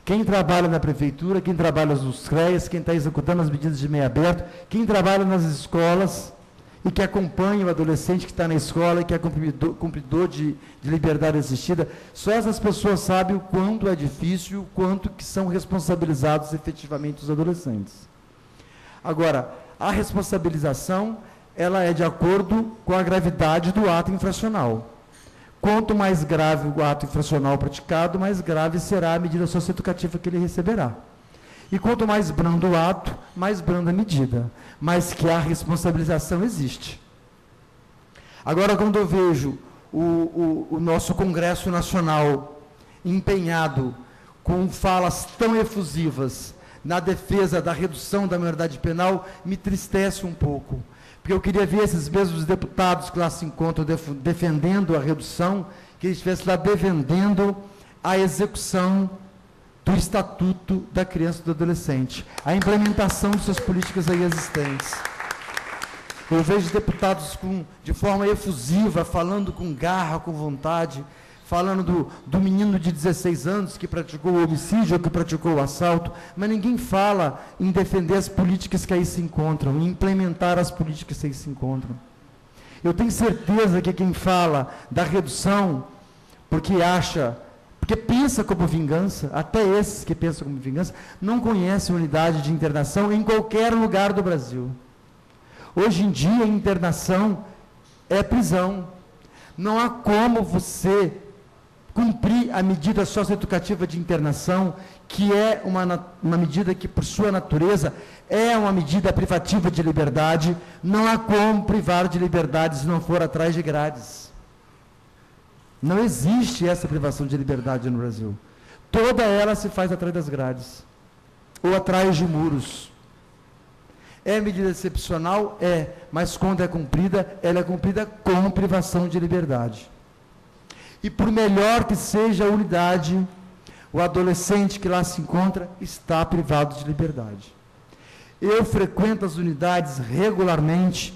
[SPEAKER 8] Quem trabalha na prefeitura, quem trabalha nos CREAS, quem está executando as medidas de meio aberto, quem trabalha nas escolas e que acompanha o adolescente que está na escola e que é cumpridor de liberdade assistida, só essas pessoas sabem o quanto é difícil e o quanto que são responsabilizados efetivamente os adolescentes. Agora, a responsabilização, ela é de acordo com a gravidade do ato infracional. Quanto mais grave o ato infracional praticado, mais grave será a medida socioeducativa que ele receberá. E quanto mais brando o ato, mais branda a medida. Mas que a responsabilização existe. Agora, quando eu vejo o nosso Congresso Nacional empenhado com falas tão efusivas na defesa da redução da maioridade penal, me entristece um pouco. Porque eu queria ver esses mesmos deputados que lá se encontram defendendo a redução, que eles estivessem lá defendendo a execução do Estatuto da Criança e do Adolescente, a implementação de suas políticas aí existentes. Eu vejo deputados de forma efusiva, falando com garra, com vontade, falando do menino de 16 anos que praticou o homicídio ou que praticou o assalto, mas ninguém fala em defender as políticas que aí se encontram, em implementar as políticas que aí se encontram. Eu tenho certeza que quem fala da redução, porque pensa como vingança, até esses que pensam como vingança, não conhecem unidade de internação em qualquer lugar do Brasil. Hoje em dia, a internação é prisão. Não há como você cumprir a medida socioeducativa de internação, que é uma medida que, por sua natureza, é uma medida privativa de liberdade. Não há como privar de liberdade se não for atrás de grades. Não existe essa privação de liberdade no Brasil. Toda ela se faz atrás das grades, ou atrás de muros. É medida excepcional? É, mas quando é cumprida, ela é cumprida com privação de liberdade. E por melhor que seja a unidade, O adolescente que lá se encontra está privado de liberdade. Eu frequento as unidades regularmente,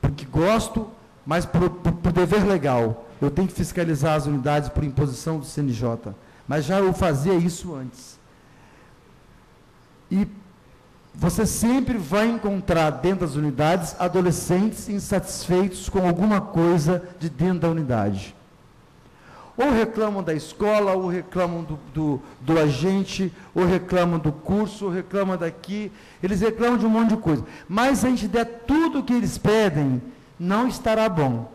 [SPEAKER 8] porque gosto, mas por dever legal. Eu tenho que fiscalizar as unidades por imposição do CNJ. Mas já eu fazia isso antes. E você sempre vai encontrar dentro das unidades adolescentes insatisfeitos com alguma coisa de dentro da unidade. Ou reclamam da escola, ou reclamam do agente, ou reclamam do curso, ou reclamam daqui. Eles reclamam de um monte de coisa. Mas se a gente der tudo o que eles pedem, não estará bom.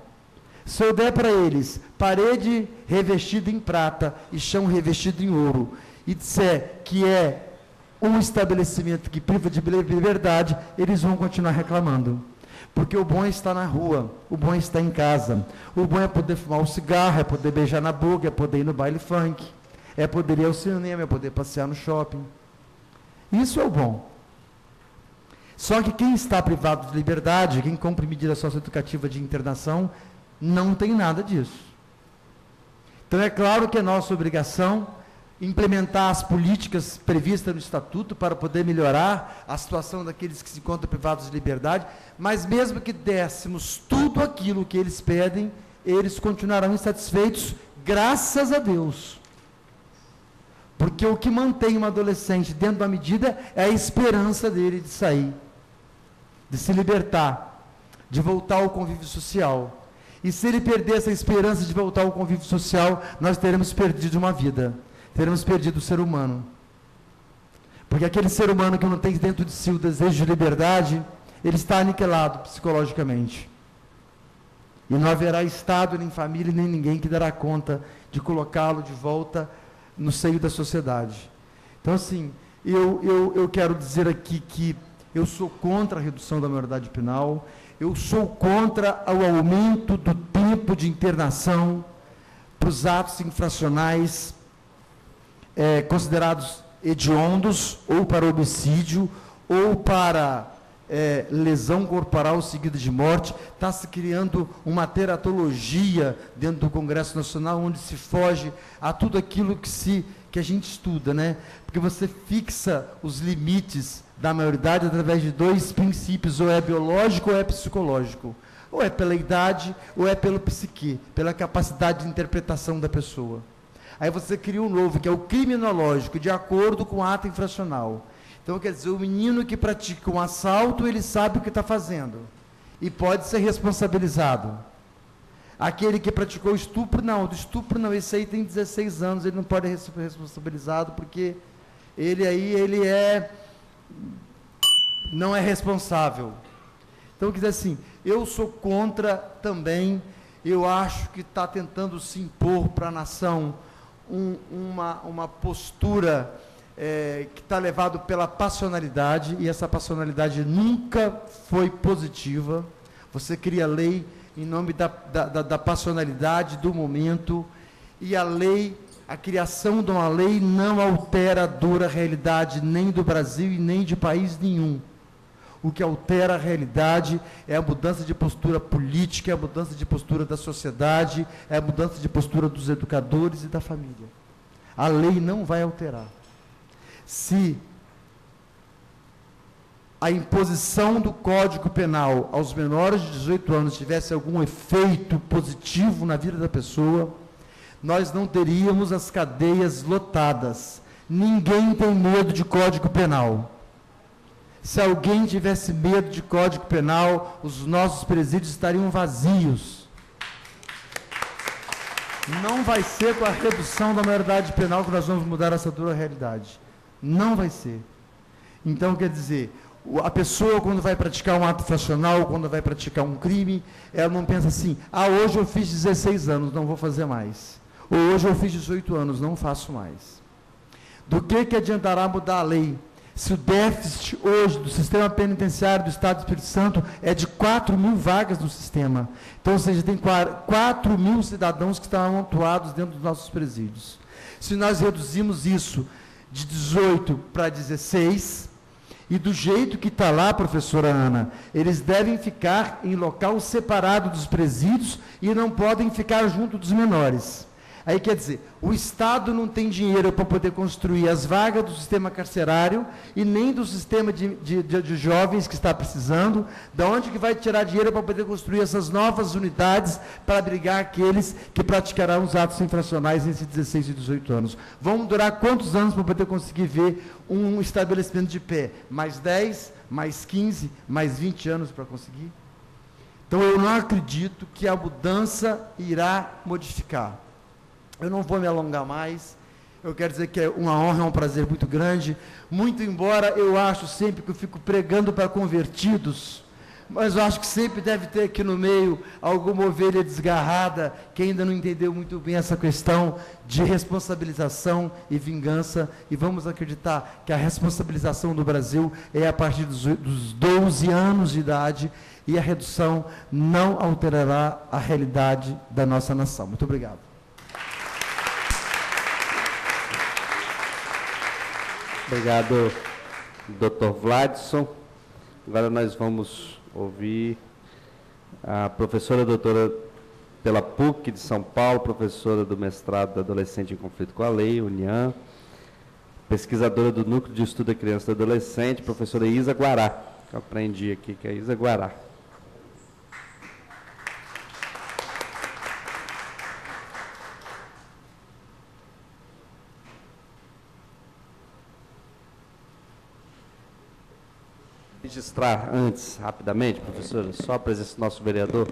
[SPEAKER 8] Se eu der para eles parede revestida em prata e chão revestido em ouro, e disser que é um estabelecimento que priva de liberdade, eles vão continuar reclamando. Porque o bom é estar na rua, o bom é estar em casa, o bom é poder fumar um cigarro, é poder beijar na boca, é poder ir no baile funk, é poder ir ao cinema, é poder passear no shopping. Isso é o bom. Só que quem está privado de liberdade, quem cumpre medida socioeducativa de internação, não tem nada disso. Então é claro que é nossa obrigação implementar as políticas previstas no Estatuto para poder melhorar a situação daqueles que se encontram privados de liberdade, mas mesmo que dessemos tudo aquilo que eles pedem, eles continuarão insatisfeitos, graças a Deus. Porque o que mantém um adolescente dentro da medida é a esperança dele de sair, de se libertar, de voltar ao convívio social. E se ele perder essa esperança de voltar ao convívio social, nós teremos perdido uma vida. Teremos perdido o ser humano. Porque aquele ser humano que não tem dentro de si o desejo de liberdade, ele está aniquilado psicologicamente. E não haverá Estado, nem família, nem ninguém que dará conta de colocá-lo de volta no seio da sociedade. Então, assim, eu quero dizer aqui que eu sou contra a redução da maioridade penal, eu sou contra o aumento do tempo de internação para os atos infracionais considerados hediondos, ou para homicídio, ou para lesão corporal seguida de morte. Está se criando uma teratologia dentro do Congresso Nacional, onde se foge a tudo aquilo que a gente estuda, né? Porque você fixa os limites da maioridade através de dois princípios, ou é biológico ou é psicológico. Ou é pela idade, ou é pelo psique, pela capacidade de interpretação da pessoa. Aí você cria um novo, que é o criminológico, de acordo com o ato infracional. Então, quer dizer, o menino que pratica um assalto, ele sabe o que está fazendo. E pode ser responsabilizado. Aquele que praticou estupro, não. Do estupro, não. Esse aí tem 16 anos, ele não pode ser responsabilizado, porque ele não é responsável. Então, quer dizer assim, eu sou contra também, eu acho que está tentando se impor para a nação uma postura que está levado pela passionalidade, e essa passionalidade nunca foi positiva. Você cria lei em nome da passionalidade, do momento, e a criação de uma lei não altera a dura realidade nem do Brasil e nem de país nenhum. O que altera a realidade é a mudança de postura política, é a mudança de postura da sociedade, é a mudança de postura dos educadores e da família. A lei não vai alterar. Se a imposição do Código Penal aos menores de 18 anos tivesse algum efeito positivo na vida da pessoa, nós não teríamos as cadeias lotadas. Ninguém tem medo de Código Penal. Se alguém tivesse medo de Código Penal, os nossos presídios estariam vazios. Não vai ser com a redução da maioridade penal que nós vamos mudar essa dura realidade. Não vai ser. Então, quer dizer, a pessoa, quando vai praticar um ato infracional, quando vai praticar um crime, ela não pensa assim: hoje eu fiz 16 anos, não vou fazer mais. Ou hoje eu fiz 18 anos, não faço mais. Do que adiantará mudar a lei? Se o déficit hoje do sistema penitenciário do Estado do Espírito Santo é de 4.000 vagas no sistema. Então, ou seja, tem 4.000 cidadãos que estão amontoados dentro dos nossos presídios. Se nós reduzimos isso de 18 para 16, e do jeito que está lá, professora Ana, eles devem ficar em local separado dos presídios e não podem ficar junto dos menores. Aí quer dizer, o Estado não tem dinheiro para poder construir as vagas do sistema carcerário e nem do sistema de jovens que está precisando. Da onde que vai tirar dinheiro para poder construir essas novas unidades para abrigar aqueles que praticarão os atos infracionais entre 16 e 18 anos? Vão durar quantos anos para poder conseguir ver um estabelecimento de pé? Mais 10, mais 15, mais 20 anos para conseguir? Então, eu não acredito que a mudança irá modificar. Eu não vou me alongar mais. Eu quero dizer que é uma honra, é um prazer muito grande. Muito embora eu acho sempre que eu fico pregando para convertidos, mas eu acho que sempre deve ter aqui no meio alguma ovelha desgarrada que ainda não entendeu muito bem essa questão de responsabilização e vingança. E vamos acreditar que a responsabilização no Brasil é a partir dos 12 anos de idade, e a redução não alterará a realidade da nossa nação. Muito obrigado.
[SPEAKER 1] Obrigado, Dr. Vladson. Agora nós vamos ouvir a professora doutora pela PUC de São Paulo, professora do mestrado do Adolescente em Conflito com a Lei, UNIAM, pesquisadora do Núcleo de Estudo da Criança e do Adolescente, professora Isa Guará. Eu aprendi aqui que é Isa Guará. Registrar antes, rapidamente, professora, só a presença do nosso vereador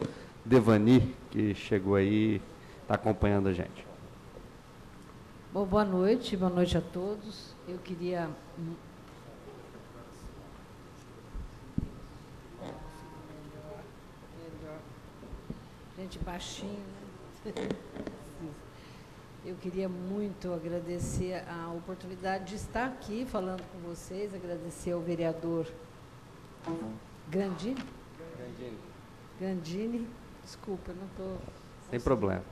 [SPEAKER 1] Devani, que chegou aí, está acompanhando a gente.
[SPEAKER 9] Bom, boa noite a todos. Eu queria... Gente, baixinho, né? Eu queria muito agradecer a oportunidade de estar aqui falando com vocês, agradecer ao vereador Gandini, desculpa, não estou...
[SPEAKER 1] Sem problema.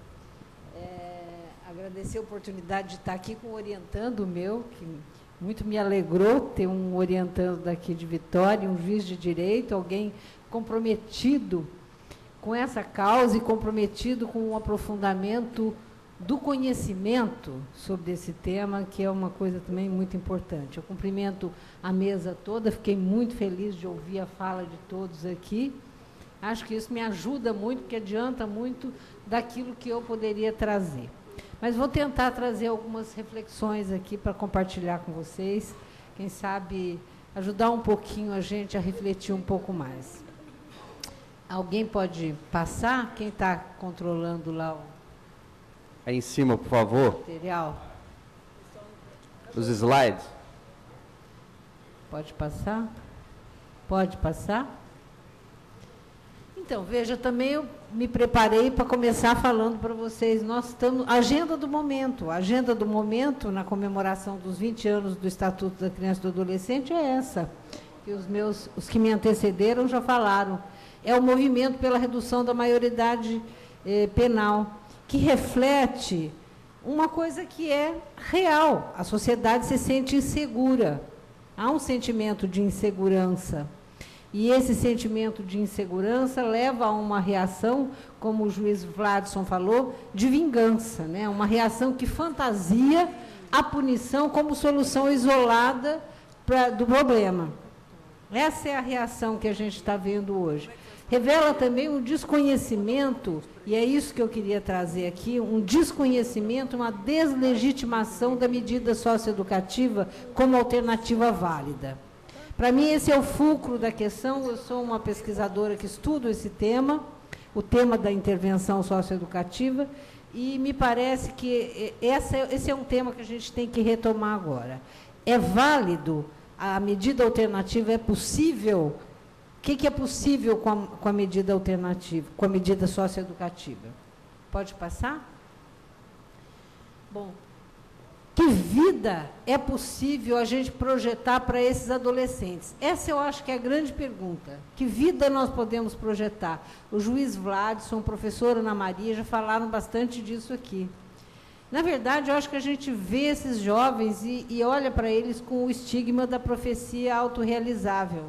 [SPEAKER 9] Agradecer a oportunidade de estar aqui com um orientando meu, que muito me alegrou ter um orientando daqui de Vitória, um juiz de direito, alguém comprometido com essa causa e comprometido com um aprofundamento do conhecimento sobre esse tema, que é uma coisa também muito importante. Eu cumprimento a mesa toda, fiquei muito feliz de ouvir a fala de todos aqui. Acho que isso me ajuda muito, porque adianta muito daquilo que eu poderia trazer. Mas vou tentar trazer algumas reflexões aqui para compartilhar com vocês, quem sabe ajudar um pouquinho a gente a refletir um pouco mais. Alguém pode passar? Quem está controlando lá o
[SPEAKER 1] Aí em cima, por favor.
[SPEAKER 9] material?
[SPEAKER 1] Os slides.
[SPEAKER 9] Pode passar? Pode passar? Então, veja, também eu me preparei para começar falando para vocês. Nós estamos... Agenda do momento na comemoração dos 20 anos do Estatuto da Criança e do Adolescente é essa. E os que me antecederam já falaram. É o movimento pela redução da maioridade penal, que reflete uma coisa que é real. A sociedade se sente insegura. Há um sentimento de insegurança. E esse sentimento de insegurança leva a uma reação, como o juiz Vladson falou, de vingança, né? Uma reação que fantasia a punição como solução isolada do problema. Essa é a reação que a gente está vendo hoje. Revela também um desconhecimento, e é isso que eu queria trazer aqui, um desconhecimento, uma deslegitimação da medida socioeducativa como alternativa válida. Para mim, esse é o fulcro da questão. Eu sou uma pesquisadora que estudo esse tema, o tema da intervenção socioeducativa, e me parece que esse é um tema que a gente tem que retomar agora. É válido? A medida alternativa é possível? O que é possível com a medida alternativa, com a medida socioeducativa? Pode passar? Bom, que vida é possível a gente projetar para esses adolescentes? Essa eu acho que é a grande pergunta. Que vida nós podemos projetar? O juiz Vladson, a professora Ana Maria já falaram bastante disso aqui. Na verdade, eu acho que a gente vê esses jovens e olha para eles com o estigma da profecia autorrealizável.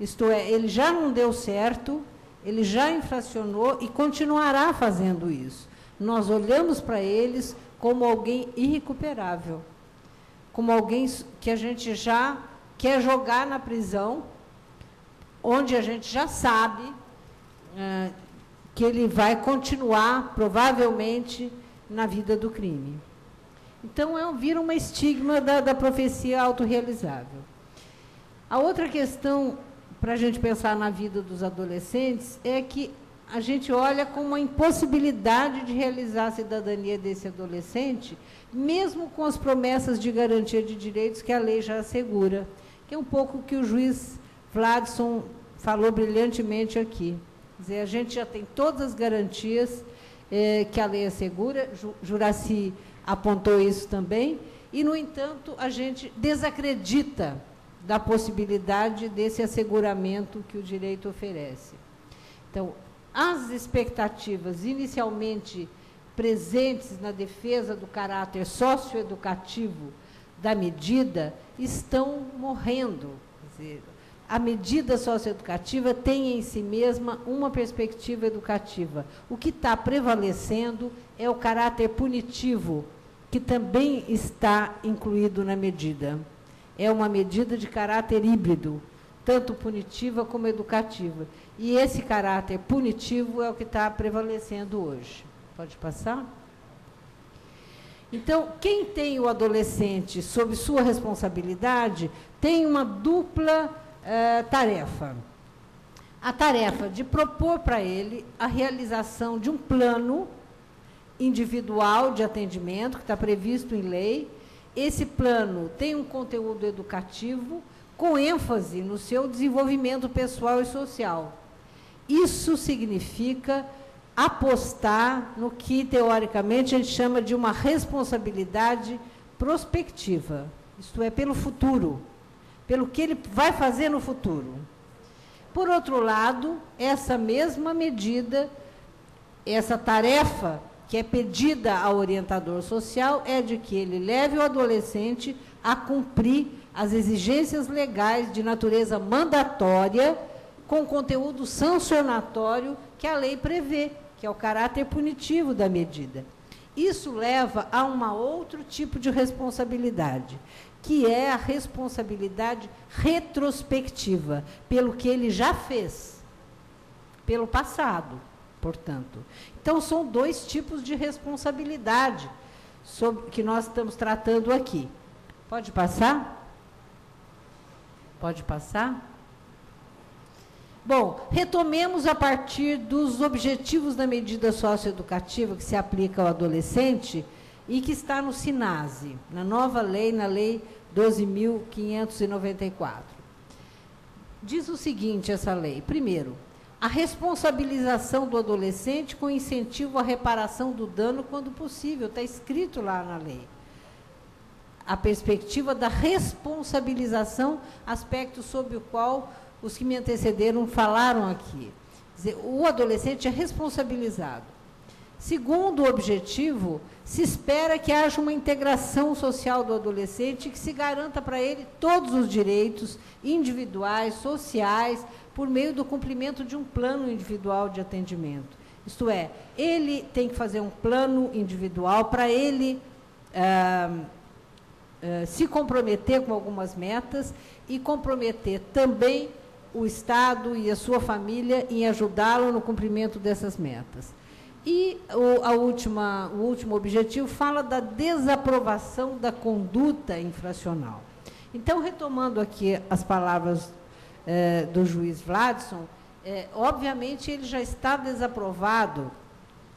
[SPEAKER 9] Isto é, ele já não deu certo, ele já infracionou e continuará fazendo isso. nós olhamos para eles como alguém irrecuperável, como alguém que a gente já quer jogar na prisão, onde a gente já sabe que ele vai continuar, provavelmente, na vida do crime. Então, vira uma estigma da profecia autorrealizável. A outra questão, para a gente pensar na vida dos adolescentes, é que a gente olha com uma impossibilidade de realizar a cidadania desse adolescente, mesmo com as promessas de garantia de direitos que a lei já assegura, que é um pouco o que o juiz Vladson falou brilhantemente aqui. Quer dizer, a gente já tem todas as garantias que a lei assegura, Juraci apontou isso também, e, no entanto, a gente desacredita da possibilidade desse asseguramento que o direito oferece. Então, as expectativas inicialmente presentes na defesa do caráter socioeducativo da medida estão morrendo. Quer dizer, a medida socioeducativa tem em si mesma uma perspectiva educativa. O que está prevalecendo é o caráter punitivo, que também está incluído na medida. É uma medida de caráter híbrido, tanto punitiva como educativa. E esse caráter punitivo é o que está prevalecendo hoje. Pode passar? Então, quem tem o adolescente sob sua responsabilidade tem uma dupla tarefa. A tarefa de propor para ele a realização de um plano individual de atendimento, que está previsto em lei. Esse plano tem um conteúdo educativo com ênfase no seu desenvolvimento pessoal e social. Isso significa apostar no que, teoricamente, a gente chama de uma responsabilidade prospectiva, isto é, pelo futuro, pelo que ele vai fazer no futuro. Por outro lado, essa mesma medida, essa tarefa que é pedida ao orientador social é de que ele leve o adolescente a cumprir as exigências legais de natureza mandatória com conteúdo sancionatório que a lei prevê, que é o caráter punitivo da medida. Isso leva a um outro tipo de responsabilidade, que é a responsabilidade retrospectiva, pelo que ele já fez, pelo passado, portanto. Então, são dois tipos de responsabilidade que nós estamos tratando aqui. Pode passar? Pode passar? Bom, retomemos a partir dos objetivos da medida socioeducativa que se aplica ao adolescente e que está no SINASE, na nova lei, na Lei 12.594. Diz o seguinte, essa lei: primeiro, a responsabilização do adolescente com incentivo à reparação do dano quando possível, está escrito lá na lei. A perspectiva da responsabilização, aspecto sobre o qual os que me antecederam falaram aqui. Quer dizer, o adolescente é responsabilizado. Segundo o objetivo, se espera que haja uma integração social do adolescente que se garanta para ele todos os direitos individuais, sociais, por meio do cumprimento de um plano individual de atendimento. Isto é, ele tem que fazer um plano individual para ele se comprometer com algumas metas e comprometer também o Estado e a sua família em ajudá-lo no cumprimento dessas metas. E o último objetivo fala da desaprovação da conduta infracional. Então, retomando aqui as palavras do juiz Vladson, obviamente ele já está desaprovado,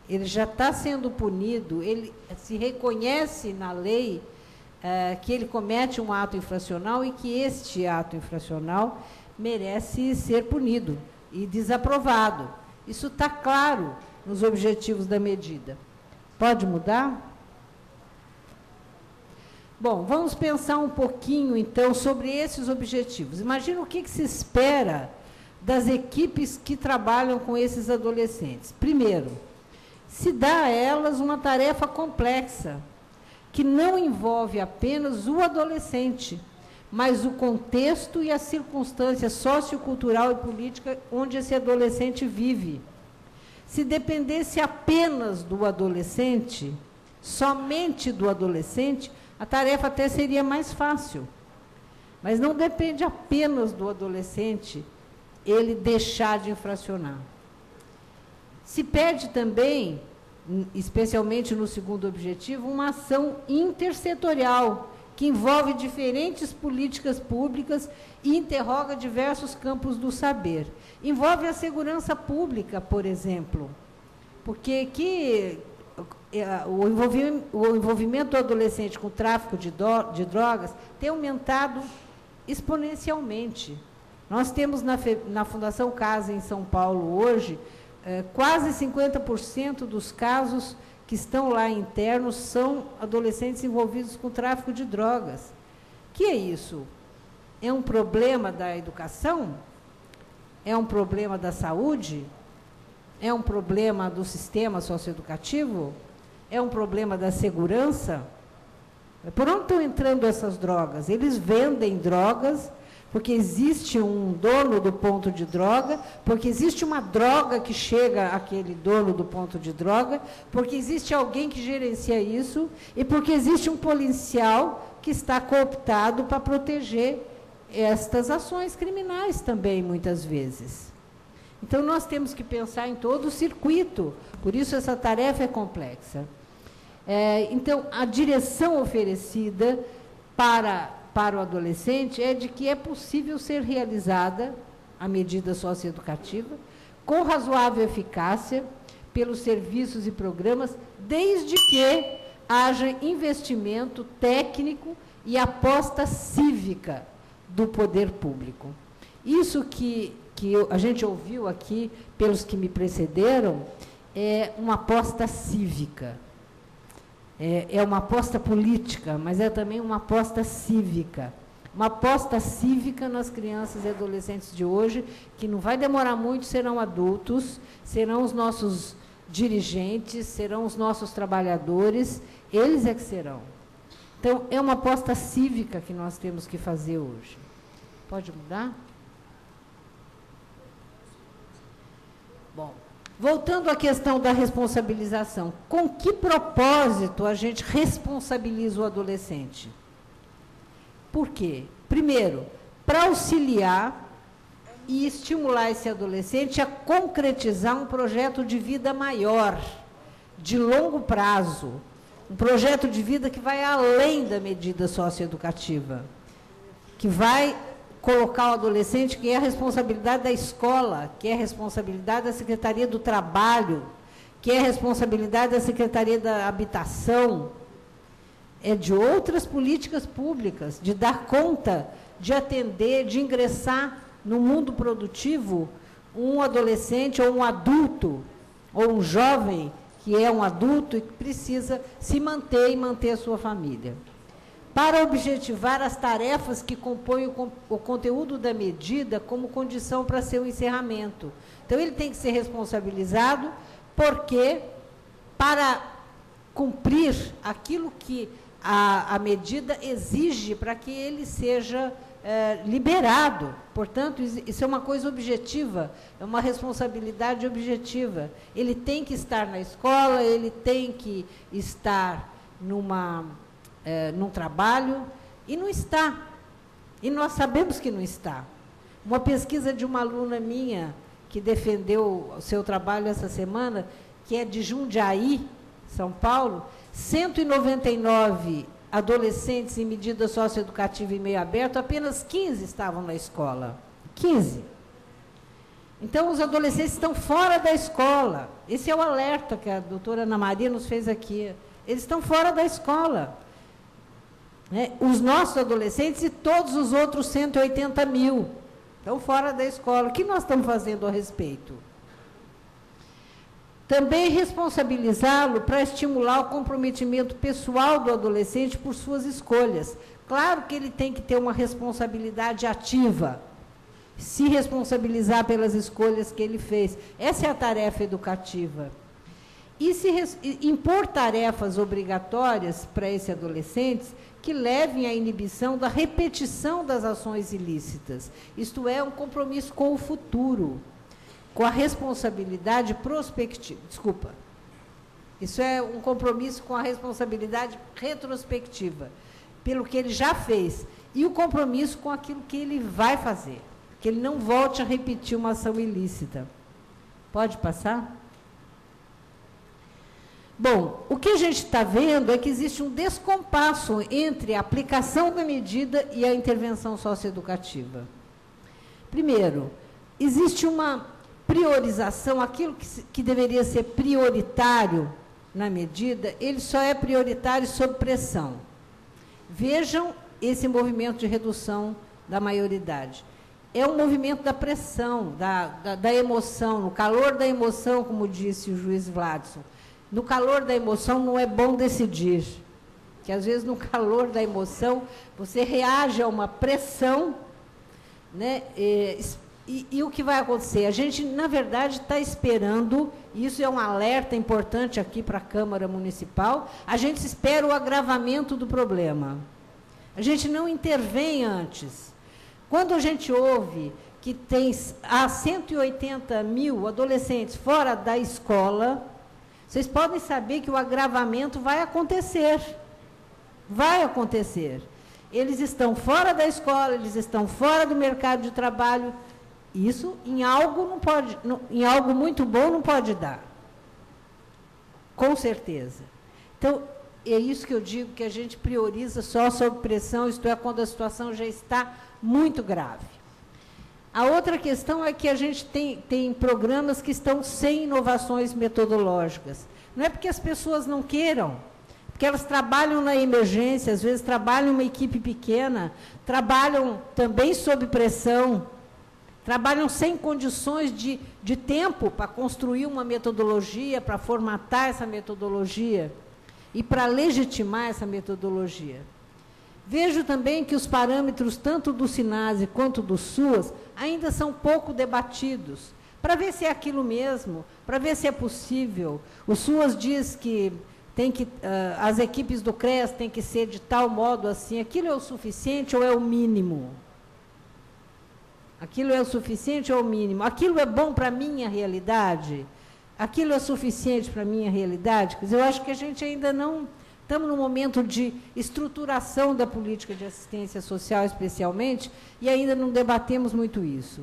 [SPEAKER 9] ele já está sendo punido, ele se reconhece na lei que ele comete um ato infracional e que este ato infracional merece ser punido e desaprovado. Isso está claro nos objetivos da medida. Pode mudar? Bom, vamos pensar um pouquinho, então, sobre esses objetivos. Imagina o que se espera das equipes que trabalham com esses adolescentes. Primeiro, se dá a elas uma tarefa complexa, que não envolve apenas o adolescente, mas o contexto e a circunstância sociocultural e política onde esse adolescente vive. Se dependesse apenas do adolescente, somente do adolescente, a tarefa até seria mais fácil. Mas não depende apenas do adolescente ele deixar de infracionar. Se pede também, especialmente no segundo objetivo, uma ação intersetorial, que envolve diferentes políticas públicas e interroga diversos campos do saber. Envolve a segurança pública, por exemplo, porque o envolvimento do adolescente com o tráfico de drogas tem aumentado exponencialmente. Nós temos na Fundação Casa, em São Paulo, hoje, quase 50% dos casos que estão lá internos são adolescentes envolvidos com tráfico de drogas. Que é isso? É um problema da educação? É um problema da saúde? É um problema do sistema socioeducativo? É um problema da segurança? Por onde estão entrando essas drogas? Eles vendem drogas porque existe um dono do ponto de droga, porque existe uma droga que chega àquele dono do ponto de droga, porque existe alguém que gerencia isso e porque existe um policial que está cooptado para proteger estas ações criminais também, muitas vezes. Então, nós temos que pensar em todo o circuito, por isso essa tarefa é complexa. Então, a direção oferecida para o adolescente é de que é possível ser realizada a medida socioeducativa com razoável eficácia pelos serviços e programas, desde que haja investimento técnico e aposta cívica do poder público. Isso que a gente ouviu aqui pelos que me precederam é uma aposta cívica. É uma aposta política, mas é também uma aposta cívica. Uma aposta cívica nas crianças e adolescentes de hoje, que não vai demorar muito, serão adultos, serão os nossos dirigentes, serão os nossos trabalhadores, eles é que serão. Então, é uma aposta cívica que nós temos que fazer hoje. Pode mudar? Bom. Voltando à questão da responsabilização, com que propósito a gente responsabiliza o adolescente? Por quê? Primeiro, para auxiliar e estimular esse adolescente a concretizar um projeto de vida maior, de longo prazo, um projeto de vida que vai além da medida socioeducativa, que vai colocar o adolescente, que é a responsabilidade da escola, que é a responsabilidade da Secretaria do Trabalho, que é a responsabilidade da Secretaria da Habitação, é de outras políticas públicas, de dar conta, de atender, de ingressar no mundo produtivo um adolescente ou um adulto, ou um jovem que é um adulto e que precisa se manter e manter a sua família. Para objetivar as tarefas que compõem o conteúdo da medida como condição para seu encerramento. Então, ele tem que ser responsabilizado, porque, para cumprir aquilo que a medida exige para que ele seja liberado. Portanto, isso é uma coisa objetiva, é uma responsabilidade objetiva. Ele tem que estar na escola, ele tem que estar num trabalho, e não está. E nós sabemos que não está. Uma pesquisa de uma aluna minha, que defendeu o seu trabalho essa semana, que é de Jundiaí, São Paulo, 199 adolescentes em medida socioeducativa e meio aberto, apenas 15 estavam na escola. 15. Então, os adolescentes estão fora da escola. Esse é o alerta que a doutora Ana Maria nos fez aqui. Eles estão fora da escola. Os nossos adolescentes e todos os outros 180 mil estão fora da escola. O que nós estamos fazendo a respeito? Também responsabilizá-lo para estimular o comprometimento pessoal do adolescente por suas escolhas. Claro que ele tem que ter uma responsabilidade ativa, se responsabilizar pelas escolhas que ele fez. Essa é a tarefa educativa. E impor tarefas obrigatórias para esse adolescente que levem à inibição da repetição das ações ilícitas. Isto é, um compromisso com o futuro. com a responsabilidade prospectiva. Desculpa. Isso é um compromisso com a responsabilidade retrospectiva, pelo que ele já fez, e o compromisso com aquilo que ele vai fazer, que ele não volte a repetir uma ação ilícita. Pode passar? Bom, o que a gente está vendo é que existe um descompasso entre a aplicação da medida e a intervenção socioeducativa. Primeiro, existe uma priorização, aquilo que deveria ser prioritário na medida, ele só é prioritário sob pressão. Vejam esse movimento de redução da maioridade. É um movimento da pressão, da emoção, no calor da emoção, como disse o juiz Vladson. No calor da emoção não é bom decidir, que às vezes no calor da emoção você reage a uma pressão, né? E o que vai acontecer? A gente, na verdade, está esperando, isso é um alerta importante aqui para a Câmara Municipal, a gente espera o agravamento do problema. A gente não intervém antes. Quando a gente ouve que há 180 mil adolescentes fora da escola, vocês podem saber que o agravamento vai acontecer. Vai acontecer. Eles estão fora da escola, eles estão fora do mercado de trabalho. Isso em algo não pode, em algo muito bom não pode dar. Com certeza. Então, é isso que eu digo, que a gente prioriza só sob pressão, isto é, quando a situação já está muito grave. A outra questão é que a gente tem programas que estão sem inovações metodológicas. Não é porque as pessoas não queiram, porque elas trabalham na emergência, às vezes trabalham em uma equipe pequena, trabalham também sob pressão, trabalham sem condições de tempo para construir uma metodologia, para formatar essa metodologia e para legitimar essa metodologia. Vejo também que os parâmetros, tanto do SINASE quanto do SUAS, ainda são pouco debatidos, para ver se é aquilo mesmo, para ver se é possível. O SUAS diz que as equipes do CREAS têm que ser de tal modo assim, aquilo é o suficiente ou é o mínimo? Aquilo é o suficiente ou é o mínimo? Aquilo é bom para a minha realidade? Aquilo é suficiente para a minha realidade? Quer dizer, eu acho que a gente ainda não... Estamos num momento de estruturação da política de assistência social, especialmente, e ainda não debatemos muito isso.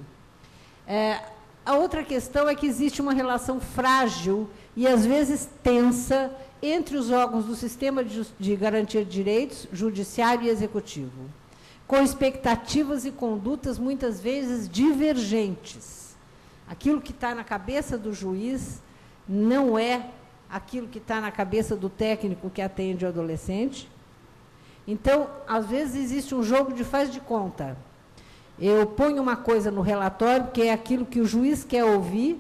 [SPEAKER 9] A outra questão é que existe uma relação frágil e, às vezes, tensa entre os órgãos do sistema de garantia de direitos, judiciário e executivo, com expectativas e condutas, muitas vezes, divergentes. Aquilo que está na cabeça do juiz não é aquilo que está na cabeça do técnico que atende o adolescente. Então, às vezes, existe um jogo de faz de conta. Eu ponho uma coisa no relatório, que é aquilo que o juiz quer ouvir,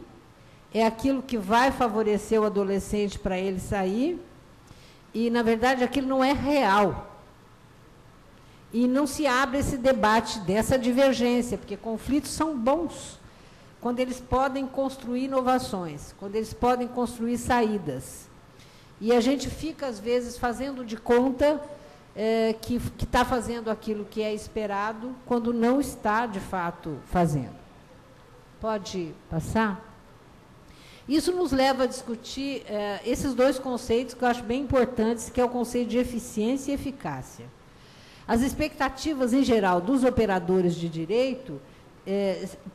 [SPEAKER 9] é aquilo que vai favorecer o adolescente para ele sair, e, na verdade, aquilo não é real. E não se abre esse debate dessa divergência, porque conflitos são bons, quando eles podem construir inovações, quando eles podem construir saídas. E a gente fica, às vezes, fazendo de conta que está fazendo aquilo que é esperado, quando não está, de fato, fazendo. Pode passar? Isso nos leva a discutir esses dois conceitos que eu acho bem importantes, que é o conceito de eficiência e eficácia. As expectativas, em geral, dos operadores de direito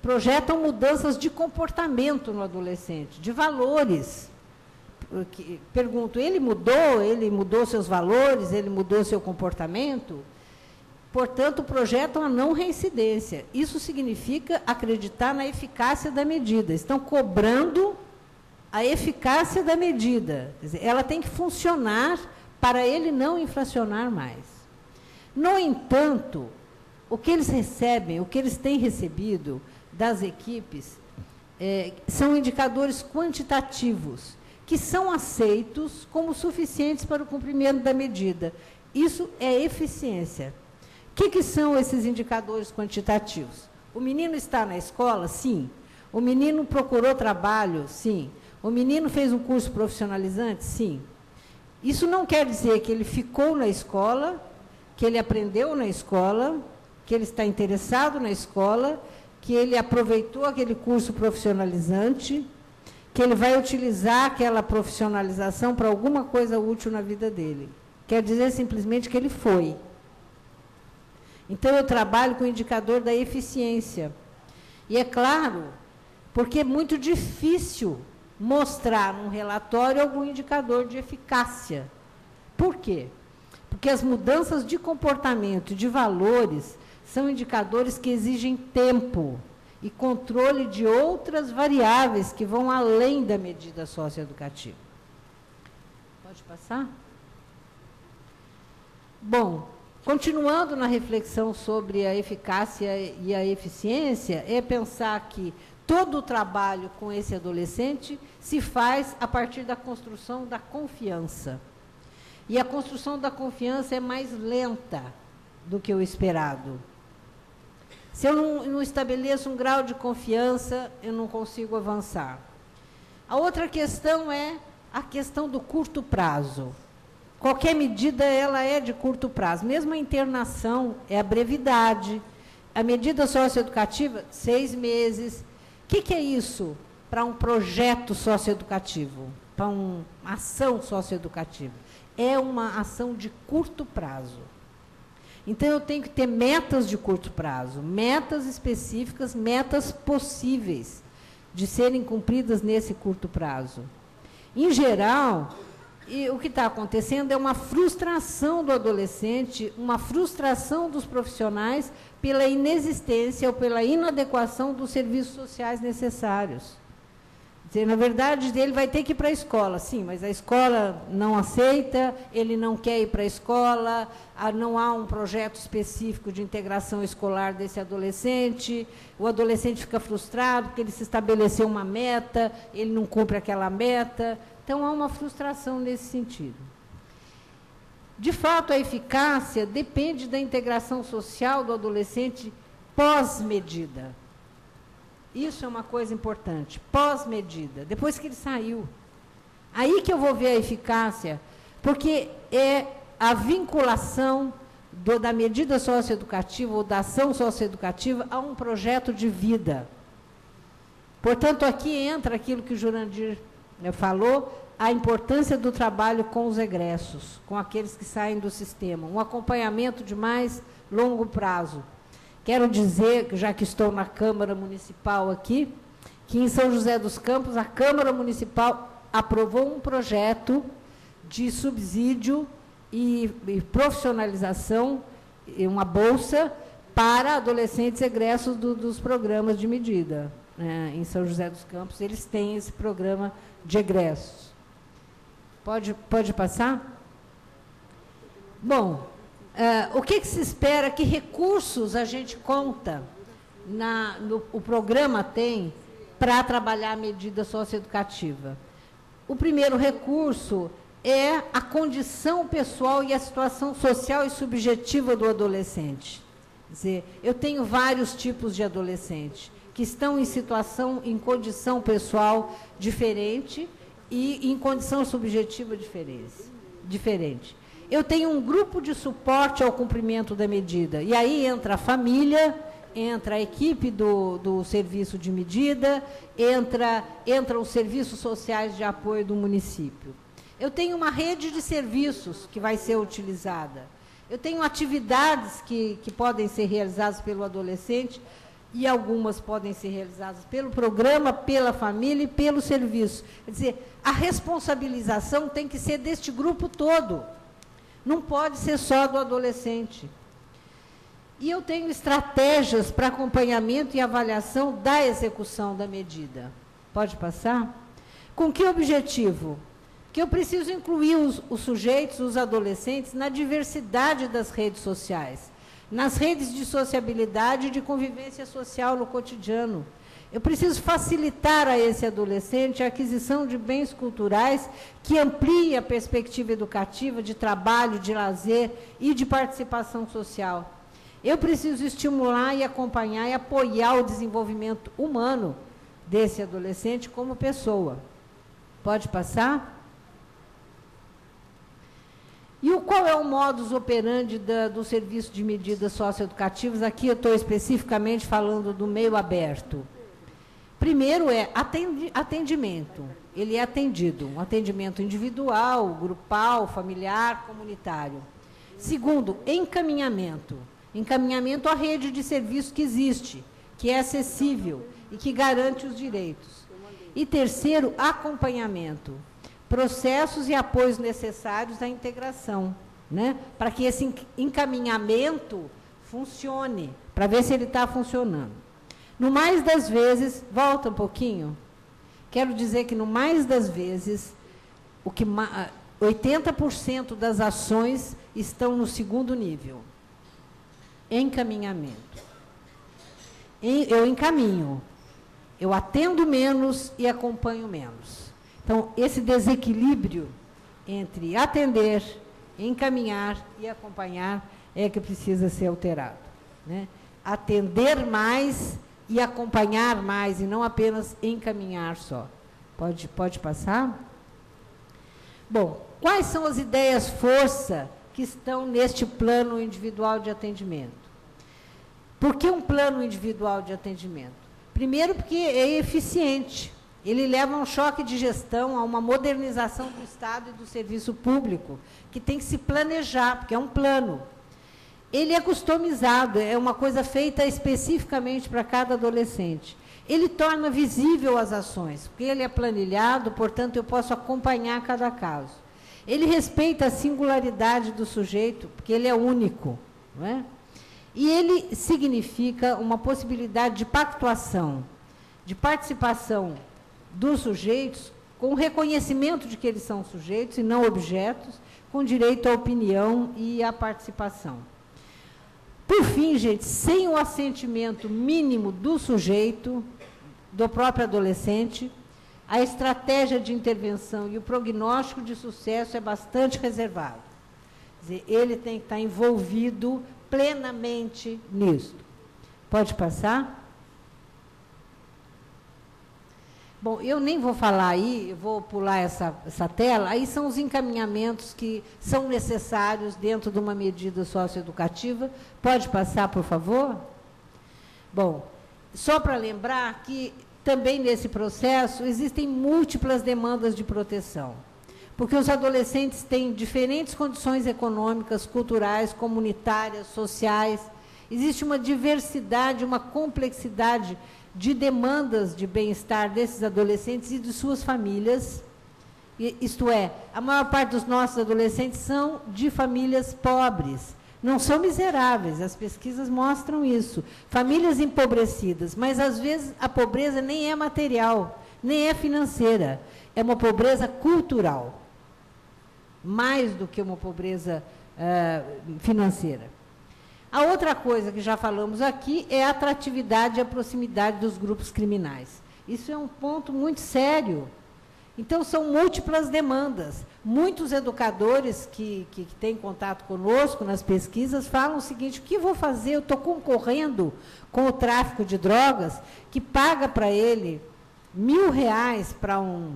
[SPEAKER 9] projetam mudanças de comportamento no adolescente, de valores. Pergunto, ele mudou seus valores, ele mudou seu comportamento? Portanto, projetam a não reincidência. Isso significa acreditar na eficácia da medida. Estão cobrando a eficácia da medida. Quer dizer, ela tem que funcionar para ele não infracionar mais. No entanto, o que eles recebem, o que eles têm recebido das equipes, são indicadores quantitativos, que são aceitos como suficientes para o cumprimento da medida. Isso é eficiência. O que são esses indicadores quantitativos? O menino está na escola? Sim. O menino procurou trabalho? Sim. O menino fez um curso profissionalizante? Sim. Isso não quer dizer que ele ficou na escola, que ele aprendeu na escola, que ele está interessado na escola, que ele aproveitou aquele curso profissionalizante, que ele vai utilizar aquela profissionalização para alguma coisa útil na vida dele. Quer dizer simplesmente que ele foi. Então, eu trabalho com o indicador da eficiência. E é claro, porque é muito difícil mostrar num relatório algum indicador de eficácia. Por quê? Porque as mudanças de comportamento e de valores são indicadores que exigem tempo e controle de outras variáveis que vão além da medida socioeducativa. Pode passar? Bom, continuando na reflexão sobre a eficácia e a eficiência, é pensar que todo o trabalho com esse adolescente se faz a partir da construção da confiança. E a construção da confiança é mais lenta do que o esperado. Se eu não estabeleço um grau de confiança, eu não consigo avançar. A outra questão é a questão do curto prazo. Qualquer medida, ela é de curto prazo. Mesmo a internação é a brevidade. A medida socioeducativa, 6 meses. O que é isso para um projeto socioeducativo? Para uma ação socioeducativa? É uma ação de curto prazo. Então, eu tenho que ter metas de curto prazo, metas específicas, metas possíveis de serem cumpridas nesse curto prazo. Em geral, o que está acontecendo é uma frustração do adolescente, uma frustração dos profissionais pela inexistência ou pela inadequação dos serviços sociais necessários. Quer dizer, na verdade, ele vai ter que ir para a escola, sim, mas a escola não aceita, ele não quer ir para a escola, não há um projeto específico de integração escolar desse adolescente, o adolescente fica frustrado porque ele se estabeleceu uma meta, ele não cumpre aquela meta, então há uma frustração nesse sentido. De fato, a eficácia depende da integração social do adolescente pós-medida. Isso é uma coisa importante, pós-medida, depois que ele saiu. Aí que eu vou ver a eficácia, porque é a vinculação da medida socioeducativa ou da ação socioeducativa a um projeto de vida. Portanto, aqui entra aquilo que o Jurandir falou, a importância do trabalho com os egressos, com aqueles que saem do sistema, um acompanhamento de mais longo prazo. Quero dizer, já que estou na Câmara Municipal aqui, que em São José dos Campos, a Câmara Municipal aprovou um projeto de subsídio e profissionalização, uma bolsa para adolescentes egressos dos programas de medida. Em São José dos Campos, eles têm esse programa de egressos. Pode passar? Bom, o que se espera, que recursos a gente conta, o programa tem para trabalhar a medida socioeducativa? O primeiro recurso é a condição pessoal e a situação social e subjetiva do adolescente. Quer dizer, eu tenho vários tipos de adolescente que estão em condição pessoal diferente e em condição subjetiva diferente. Eu tenho um grupo de suporte ao cumprimento da medida, e aí entra a família, entra a equipe do serviço de medida, entra os serviços sociais de apoio do município. Eu tenho uma rede de serviços que vai ser utilizada. Eu tenho atividades que podem ser realizadas pelo adolescente, e algumas podem ser realizadas pelo programa, pela família e pelo serviço. Quer dizer, a responsabilização tem que ser deste grupo todo. Não pode ser só do adolescente. E eu tenho estratégias para acompanhamento e avaliação da execução da medida. Pode passar? Com que objetivo? Que eu preciso incluir os sujeitos, os adolescentes, na diversidade das redes sociais, nas redes de sociabilidade e de convivência social no cotidiano. Eu preciso facilitar a esse adolescente a aquisição de bens culturais que ampliem a perspectiva educativa, de trabalho, de lazer e de participação social. Eu preciso estimular e acompanhar e apoiar o desenvolvimento humano desse adolescente como pessoa. Pode passar? E qual é o modus operandi do serviço de medidas socioeducativas? Aqui eu estou especificamente falando do meio aberto. Primeiro é atendimento. Ele é atendido, um atendimento individual, grupal, familiar, comunitário. Segundo, encaminhamento. Encaminhamento à rede de serviço que existe, que é acessível e que garante os direitos. E terceiro, acompanhamento. Processos e apoios necessários à integração, né? Para que esse encaminhamento funcione, para ver se ele está funcionando. No mais das vezes, volta um pouquinho, quero dizer que no mais das vezes, 80% das ações estão no segundo nível. Encaminhamento. Eu encaminho, eu atendo menos e acompanho menos. Então, esse desequilíbrio entre atender, encaminhar e acompanhar é que precisa ser alterado, né? Atender mais e acompanhar mais, e não apenas encaminhar só. Pode passar? Bom, quais são as ideias-força que estão neste plano individual de atendimento? Por que um plano individual de atendimento? Primeiro, porque é eficiente. Ele leva a um choque de gestão, a uma modernização do Estado e do serviço público, que tem que se planejar, porque é um plano. Ele é customizado, é uma coisa feita especificamente para cada adolescente. Ele torna visível as ações, porque ele é planilhado, portanto, eu posso acompanhar cada caso. Ele respeita a singularidade do sujeito, porque ele é único, não é? E ele significa uma possibilidade de pactuação, de participação dos sujeitos, com reconhecimento de que eles são sujeitos e não objetos, com direito à opinião e à participação. Por fim, gente, sem o assentimento mínimo do sujeito, do próprio adolescente, a estratégia de intervenção e o prognóstico de sucesso é bastante reservado. Quer dizer, ele tem que estar envolvido plenamente nisso. Pode passar? Bom, eu nem vou falar aí, eu vou pular essa tela. Aí são os encaminhamentos que são necessários dentro de uma medida socioeducativa. Pode passar, por favor? Bom, só para lembrar que também nesse processo existem múltiplas demandas de proteção, porque os adolescentes têm diferentes condições econômicas, culturais, comunitárias, sociais. Existe uma diversidade, uma complexidade de demandas de bem-estar desses adolescentes e de suas famílias. Isto é, a maior parte dos nossos adolescentes são de famílias pobres, não são miseráveis, as pesquisas mostram isso. Famílias empobrecidas, mas às vezes a pobreza nem é material, nem é financeira, é uma pobreza cultural, mais do que uma pobreza financeira. A outra coisa que já falamos aqui é a atratividade e a proximidade dos grupos criminais. Isso é um ponto muito sério. Então, são múltiplas demandas. Muitos educadores que têm contato conosco nas pesquisas falam o seguinte: o que vou fazer? Eu estou concorrendo com o tráfico de drogas, que paga para ele R$1.000 para um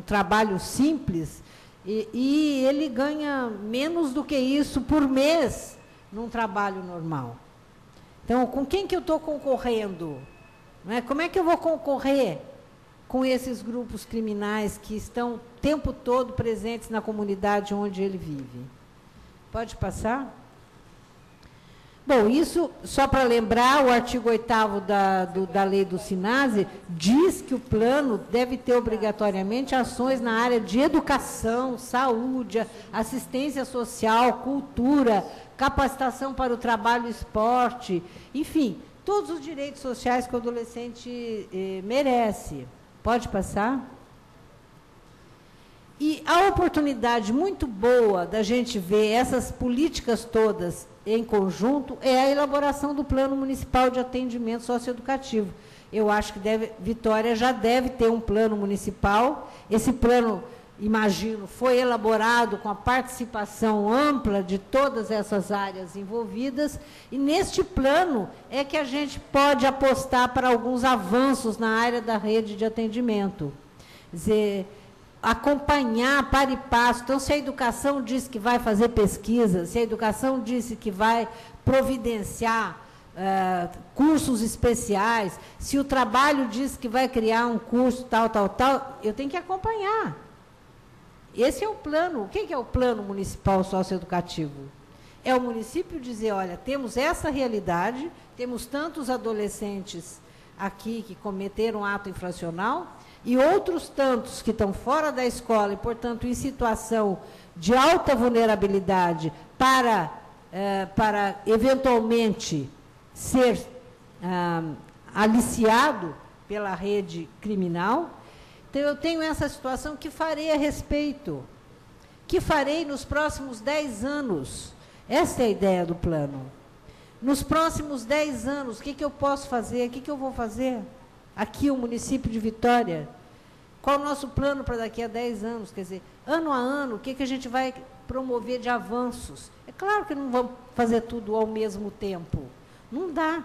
[SPEAKER 9] trabalho simples, e ele ganha menos do que isso por mês num trabalho normal. Então, com quem que eu estou concorrendo? Não é? Como é que eu vou concorrer com esses grupos criminais que estão o tempo todo presentes na comunidade onde ele vive? Pode passar? Bom, isso, só para lembrar, o artigo 8º da lei do SINASE diz que o plano deve ter obrigatoriamente ações na área de educação, saúde, assistência social, cultura, capacitação para o trabalho e esporte, enfim, todos os direitos sociais que o adolescente merece. Pode passar? E a oportunidade muito boa da gente ver essas políticas todas em conjunto é a elaboração do Plano Municipal de Atendimento Socioeducativo. Eu acho que Vitória já deve ter um plano municipal. Esse plano, imagino, foi elaborado com a participação ampla de todas essas áreas envolvidas, e neste plano é que a gente pode apostar para alguns avanços na área da rede de atendimento. Quer dizer, acompanhar para e passo. Então, se a educação diz que vai fazer pesquisa, se a educação disse que vai providenciar cursos especiais, se o trabalho diz que vai criar um curso tal, eu tenho que acompanhar. Esse é o plano. O que é o plano municipal socioeducativo? É o município dizer, olha, temos essa realidade, temos tantos adolescentes aqui que cometeram ato infracional e outros tantos que estão fora da escola e, portanto, em situação de alta vulnerabilidade para eventualmente ser aliciado pela rede criminal. Então, eu tenho essa situação que farei a respeito, que farei nos próximos 10 anos. Essa é a ideia do plano. Nos próximos 10 anos, o que eu posso fazer? O que eu vou fazer? Aqui, o município de Vitória. Qual o nosso plano para daqui a 10 anos? Quer dizer, ano a ano, o que a gente vai promover de avanços? É claro que não vamos fazer tudo ao mesmo tempo. Não dá.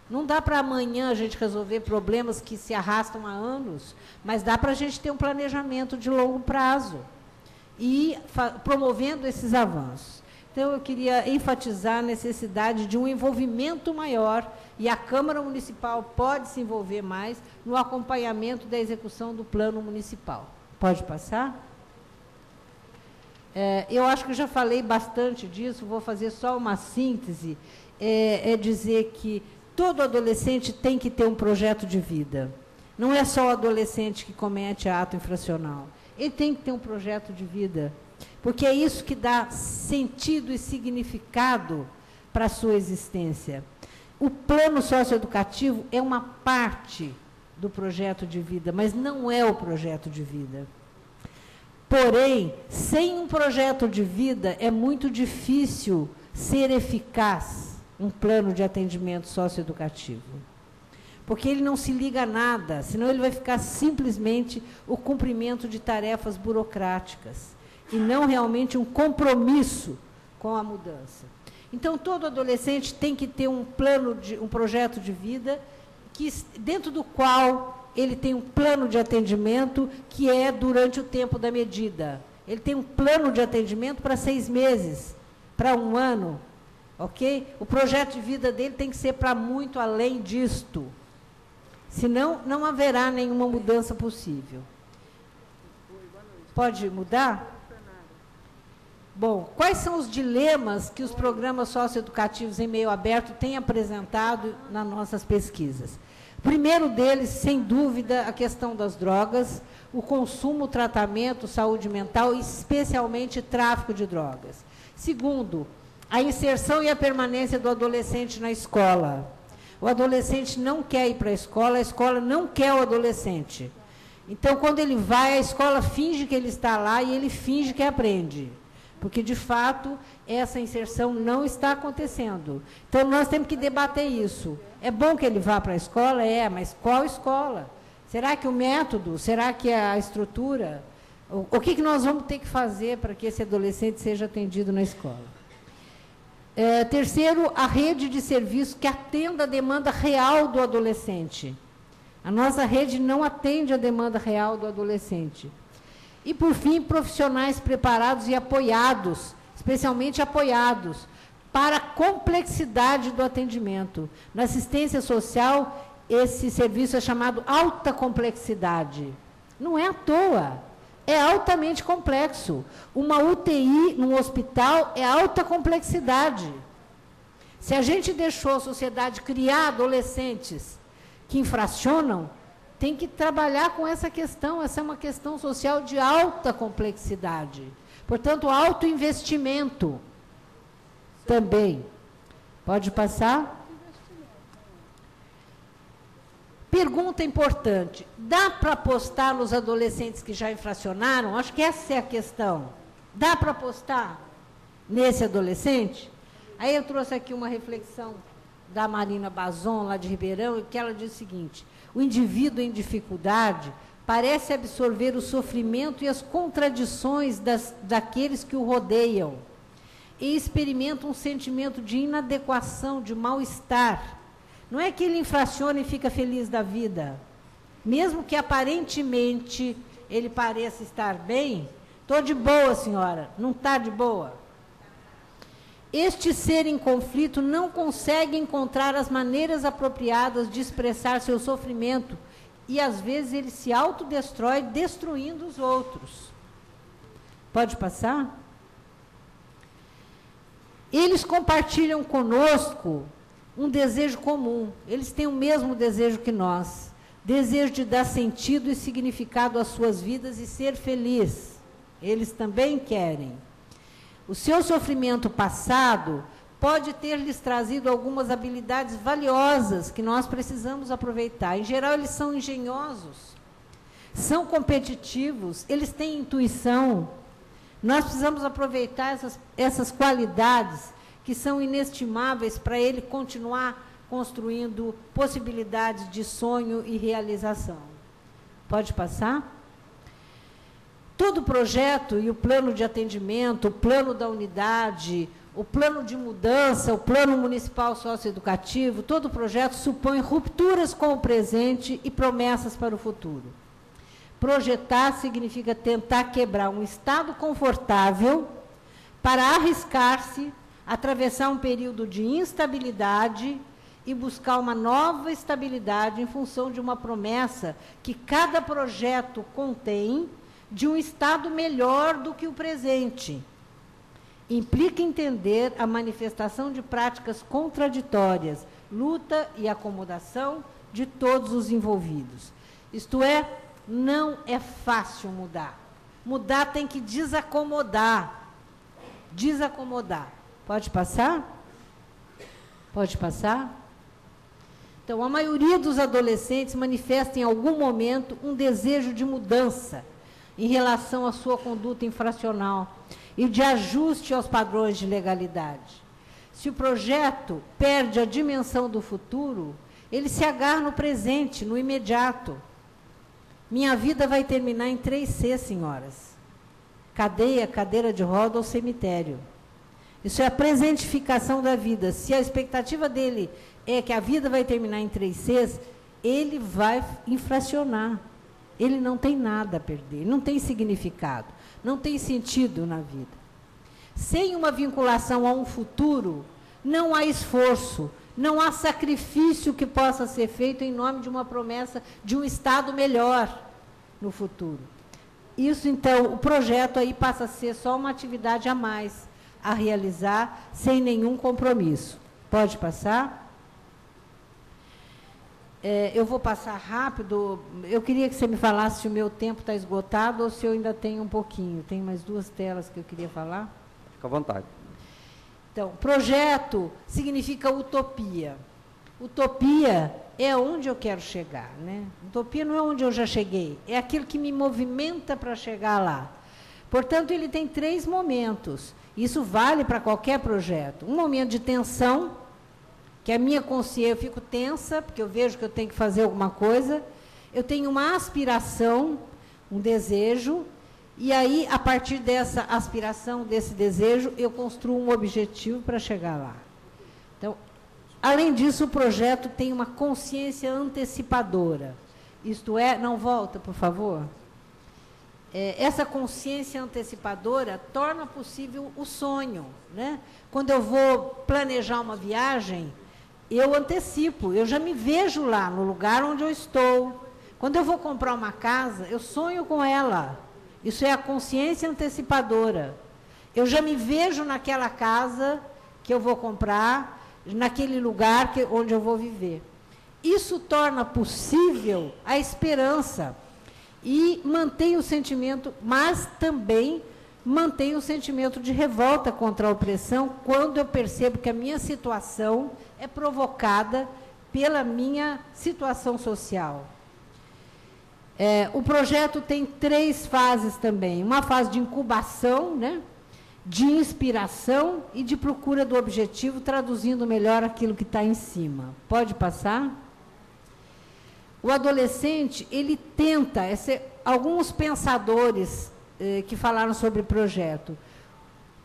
[SPEAKER 9] Não dá para amanhã a gente resolver problemas que se arrastam há anos, mas dá para a gente ter um planejamento de longo prazo e promovendo esses avanços. Então, eu queria enfatizar a necessidade de um envolvimento maior, e a Câmara Municipal pode se envolver mais no acompanhamento da execução do plano municipal. Pode passar? Eu acho que já falei bastante disso, vou fazer só uma síntese, dizer que todo adolescente tem que ter um projeto de vida. Não é só o adolescente que comete ato infracional. Ele tem que ter um projeto de vida, porque é isso que dá sentido e significado para a sua existência. O plano socioeducativo é uma parte do projeto de vida, mas não é o projeto de vida. Porém, sem um projeto de vida, é muito difícil ser eficaz um plano de atendimento socioeducativo. Porque ele não se liga a nada, senão ele vai ficar simplesmente o cumprimento de tarefas burocráticas e não realmente um compromisso com a mudança. Então, todo adolescente tem que ter um projeto de vida, dentro do qual ele tem um plano de atendimento que é durante o tempo da medida. Ele tem um plano de atendimento para 6 meses, para 1 ano, ok? O projeto de vida dele tem que ser para muito além disto. Senão, não haverá nenhuma mudança possível. Pode mudar? Bom, quais são os dilemas que os programas socioeducativos em meio aberto têm apresentado nas nossas pesquisas? O primeiro deles, sem dúvida, a questão das drogas, o consumo, o tratamento, saúde mental, especialmente tráfico de drogas. Segundo, a inserção e a permanência do adolescente na escola. O adolescente não quer ir para a escola não quer o adolescente. Então, quando ele vai, a escola finge que ele está lá e ele finge que aprende. Porque, de fato, essa inserção não está acontecendo. Então, nós temos que debater isso. É bom que ele vá para a escola? Mas qual escola? Será que o método? Será que a estrutura? O que nós vamos ter que fazer para que esse adolescente seja atendido na escola? Terceiro, a rede de serviços que atenda a demanda real do adolescente. A nossa rede não atende a demanda real do adolescente. E, por fim, profissionais preparados e apoiados, especialmente apoiados, para a complexidade do atendimento. Na assistência social, esse serviço é chamado alta complexidade. Não é à toa, é altamente complexo. Uma UTI num hospital é alta complexidade. Se a gente deixou a sociedade criar adolescentes que infracionam, tem que trabalhar com essa questão. Essa é uma questão social de alta complexidade. Portanto, alto investimento também. Pode passar? Pergunta importante. Dá para apostar nos adolescentes que já infracionaram? Acho que essa é a questão. Dá para apostar nesse adolescente? Aí eu trouxe aqui uma reflexão da Marina Bazon, lá de Ribeirão, que ela diz o seguinte: o indivíduo em dificuldade parece absorver o sofrimento e as contradições daqueles que o rodeiam e experimenta um sentimento de inadequação, de mal-estar. Não é que ele infraciona e fica feliz da vida. Mesmo que aparentemente ele pareça estar bem. Estou de boa, senhora. Não está de boa? Este ser em conflito não consegue encontrar as maneiras apropriadas de expressar seu sofrimento e, às vezes, ele se autodestrói, destruindo os outros. Pode passar? Eles compartilham conosco um desejo comum. Eles têm o mesmo desejo que nós. Desejo de dar sentido e significado às suas vidas e ser feliz. Eles também querem. O seu sofrimento passado pode ter lhes trazido algumas habilidades valiosas que nós precisamos aproveitar. Em geral, eles são engenhosos, são competitivos, eles têm intuição. Nós precisamos aproveitar essas qualidades que são inestimáveis para ele continuar construindo possibilidades de sonho e realização. Pode passar? Todo projeto e o plano de atendimento, o plano da unidade, o plano de mudança, o plano municipal socioeducativo, todo projeto supõe rupturas com o presente e promessas para o futuro. Projetar significa tentar quebrar um estado confortável para arriscar-se, atravessar um período de instabilidade e buscar uma nova estabilidade em função de uma promessa que cada projeto contém, de um estado melhor do que o presente. Implica entender a manifestação de práticas contraditórias, luta e acomodação de todos os envolvidos. Isto é, não é fácil mudar. Mudar tem que desacomodar. Desacomodar. Pode passar? Pode passar? Então, a maioria dos adolescentes manifesta em algum momento um desejo de mudança em relação à sua conduta infracional e de ajuste aos padrões de legalidade. Se o projeto perde a dimensão do futuro, ele se agarra no presente, no imediato. Minha vida vai terminar em 3C, senhoras. Cadeia, cadeira de roda ou cemitério. Isso é a presentificação da vida. Se a expectativa dele é que a vida vai terminar em 3Cs, ele vai infracionar. Ele não tem nada a perder, não tem significado, não tem sentido na vida. Sem uma vinculação a um futuro, não há esforço, não há sacrifício que possa ser feito em nome de uma promessa de um estado melhor no futuro. Isso, então, o projeto aí passa a ser só uma atividade a mais a realizar sem nenhum compromisso. Pode passar? Eu vou passar rápido. Eu queria que você me falasse se o meu tempo está esgotado ou se eu ainda tenho um pouquinho. Tem mais 2 telas que eu queria falar.
[SPEAKER 1] Fica à vontade.
[SPEAKER 9] Então, projeto significa utopia. Utopia é onde eu quero chegar, né? Utopia não é onde eu já cheguei, é aquilo que me movimenta para chegar lá. Portanto, ele tem 3 momentos. Isso vale para qualquer projeto. Um momento de tensão, que a minha consciência, eu fico tensa, porque eu vejo que eu tenho que fazer alguma coisa. Eu tenho uma aspiração, um desejo, e aí, a partir dessa aspiração, desse desejo, eu construo um objetivo para chegar lá. Então, além disso, o projeto tem uma consciência antecipadora. Isto é, não volta, por favor. Essa consciência antecipadora torna possível o sonho, né? Quando eu vou planejar uma viagem, eu antecipo, eu já me vejo lá, no lugar onde eu estou. Quando eu vou comprar uma casa, eu sonho com ela. Isso é a consciência antecipadora. Eu já me vejo naquela casa que eu vou comprar, naquele lugar onde eu vou viver. Isso torna possível a esperança e mantém o sentimento, mas também mantém o sentimento de revolta contra a opressão quando eu percebo que a minha situação é provocada pela minha situação social. O projeto tem 3 fases também. Uma fase de incubação, né, de inspiração e de procura do objetivo, traduzindo melhor aquilo que está em cima. Pode passar? O adolescente, ele tenta, alguns pensadores que falaram sobre o projeto,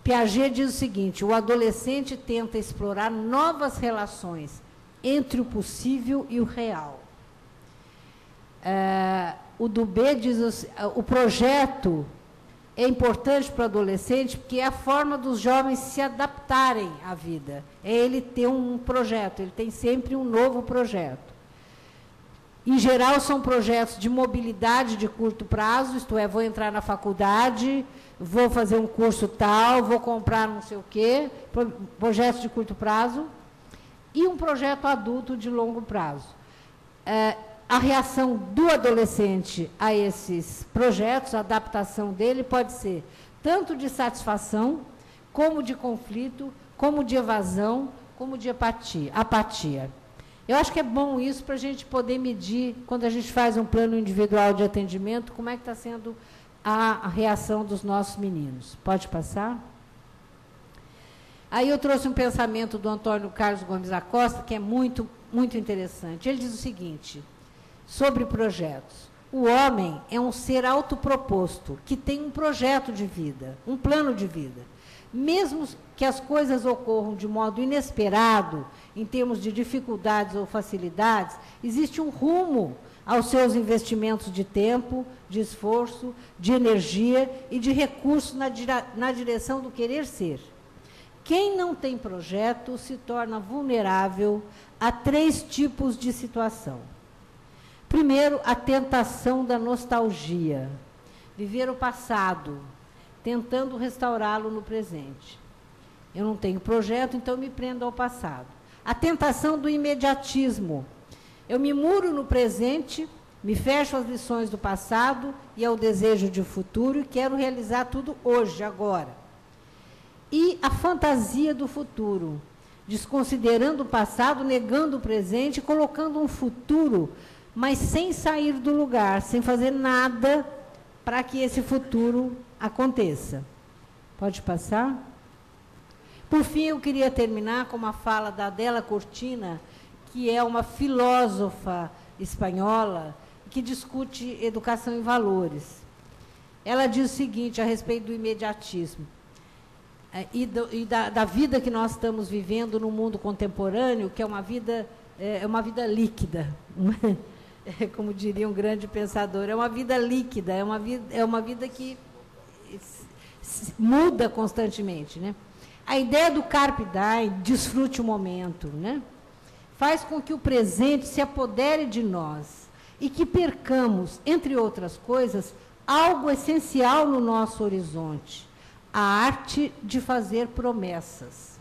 [SPEAKER 9] Piaget diz o seguinte: o adolescente tenta explorar novas relações entre o possível e o real. O do B diz, o projeto é importante para o adolescente porque é a forma dos jovens se adaptarem à vida. É ele ter um projeto, ele tem sempre um novo projeto. Em geral, são projetos de mobilidade de curto prazo, isto é, vou entrar na faculdade, vou fazer um curso tal, vou comprar não sei o quê, projetos de curto prazo, e um projeto adulto de longo prazo. A reação do adolescente a esses projetos, a adaptação dele pode ser tanto de satisfação, como de conflito, como de evasão, como de apatia. Eu acho que é bom isso para a gente poder medir, quando a gente faz um plano individual de atendimento, como é que está sendo a reação dos nossos meninos. Pode passar? Aí eu trouxe um pensamento do Antônio Carlos Gomes da Costa, que é muito, muito interessante. Ele diz o seguinte, sobre projetos. O homem é um ser autoproposto, que tem um projeto de vida, um plano de vida. Mesmo que as coisas ocorram de modo inesperado, em termos de dificuldades ou facilidades, existe um rumo aos seus investimentos de tempo, de esforço, de energia e de recurso na direção do querer ser. Quem não tem projeto se torna vulnerável a 3 tipos de situação. Primeiro, a tentação da nostalgia, viver o passado, tentando restaurá-lo no presente. Eu não tenho projeto, então me prendo ao passado. A tentação do imediatismo. Eu me muro no presente, me fecho às lições do passado e ao desejo de futuro e quero realizar tudo hoje, agora. E a fantasia do futuro, desconsiderando o passado, negando o presente, colocando um futuro, mas sem sair do lugar, sem fazer nada para que esse futuro aconteça. Pode passar? Por fim, eu queria terminar com uma fala da Adela Cortina, que é uma filósofa espanhola que discute educação e valores. Ela diz o seguinte a respeito do imediatismo e da vida que nós estamos vivendo no mundo contemporâneo, que é uma vida líquida, como diria um grande pensador, é uma vida líquida, é uma vida que muda constantemente, né? A ideia do carpe diem, desfrute o momento, né? Faz com que o presente se apodere de nós e que percamos, entre outras coisas, algo essencial no nosso horizonte, a arte de fazer promessas.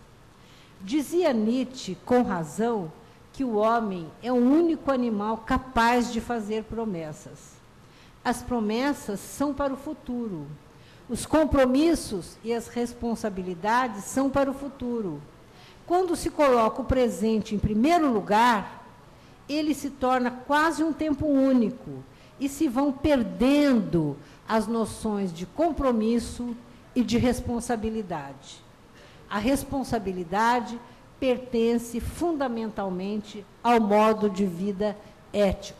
[SPEAKER 9] Dizia Nietzsche, com razão, que o homem é o único animal capaz de fazer promessas. As promessas são para o futuro. Os compromissos e as responsabilidades são para o futuro. Quando se coloca o presente em primeiro lugar, ele se torna quase um tempo único e se vão perdendo as noções de compromisso e de responsabilidade. A responsabilidade pertence fundamentalmente ao modo de vida ético.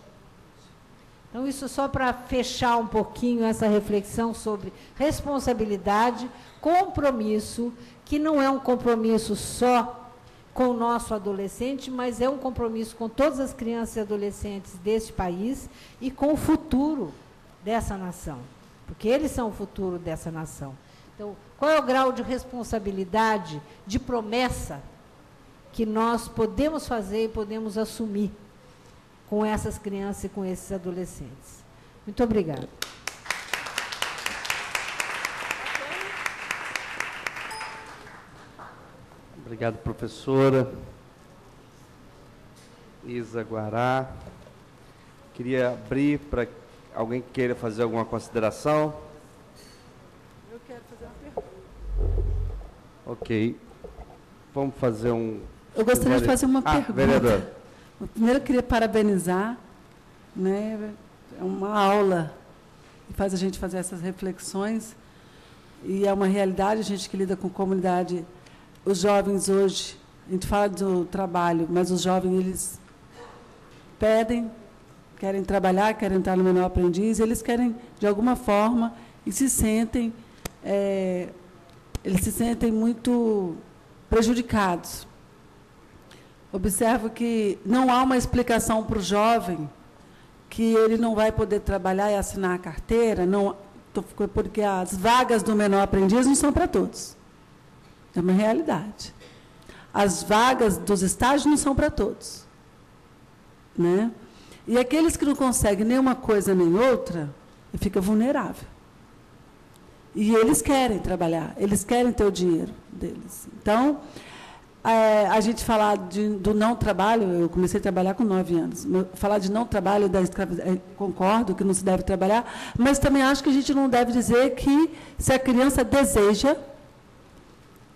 [SPEAKER 9] Então, isso só para fechar um pouquinho essa reflexão sobre responsabilidade, compromisso, que não é um compromisso só com o nosso adolescente, mas é um compromisso com todas as crianças e adolescentes deste país e com o futuro dessa nação, porque eles são o futuro dessa nação. Então, qual é o grau de responsabilidade, de promessa que nós podemos fazer e podemos assumir com essas crianças e com esses adolescentes? Muito obrigada.
[SPEAKER 1] Obrigado, professora. Isa Guará. Queria abrir para alguém que queira fazer alguma consideração.
[SPEAKER 5] Eu quero fazer uma pergunta.
[SPEAKER 1] Ok. Vamos fazer um...
[SPEAKER 10] Eu gostaria de fazer uma pergunta.
[SPEAKER 1] Vereadora.
[SPEAKER 10] Primeiro, eu queria parabenizar, né? É uma aula que faz a gente fazer essas reflexões, e é uma realidade, a gente que lida com comunidade. Os jovens hoje, a gente fala do trabalho, mas os jovens, eles pedem, querem trabalhar, querem entrar no menor aprendiz, eles querem, de alguma forma, e se sentem, eles se sentem muito prejudicados. Observo que não há uma explicação para o jovem que ele não vai poder trabalhar e assinar a carteira, não, porque as vagas do menor aprendiz não são para todos. É uma realidade. As vagas dos estágios não são para todos. Né? E aqueles que não conseguem nenhuma coisa nem outra, fica vulnerável. E eles querem trabalhar, eles querem ter o dinheiro deles. Então, a gente falar do não trabalho, eu comecei a trabalhar com 9 anos, falar de não trabalho, da escravidão, concordo que não se deve trabalhar, mas também acho que a gente não deve dizer que se a criança deseja,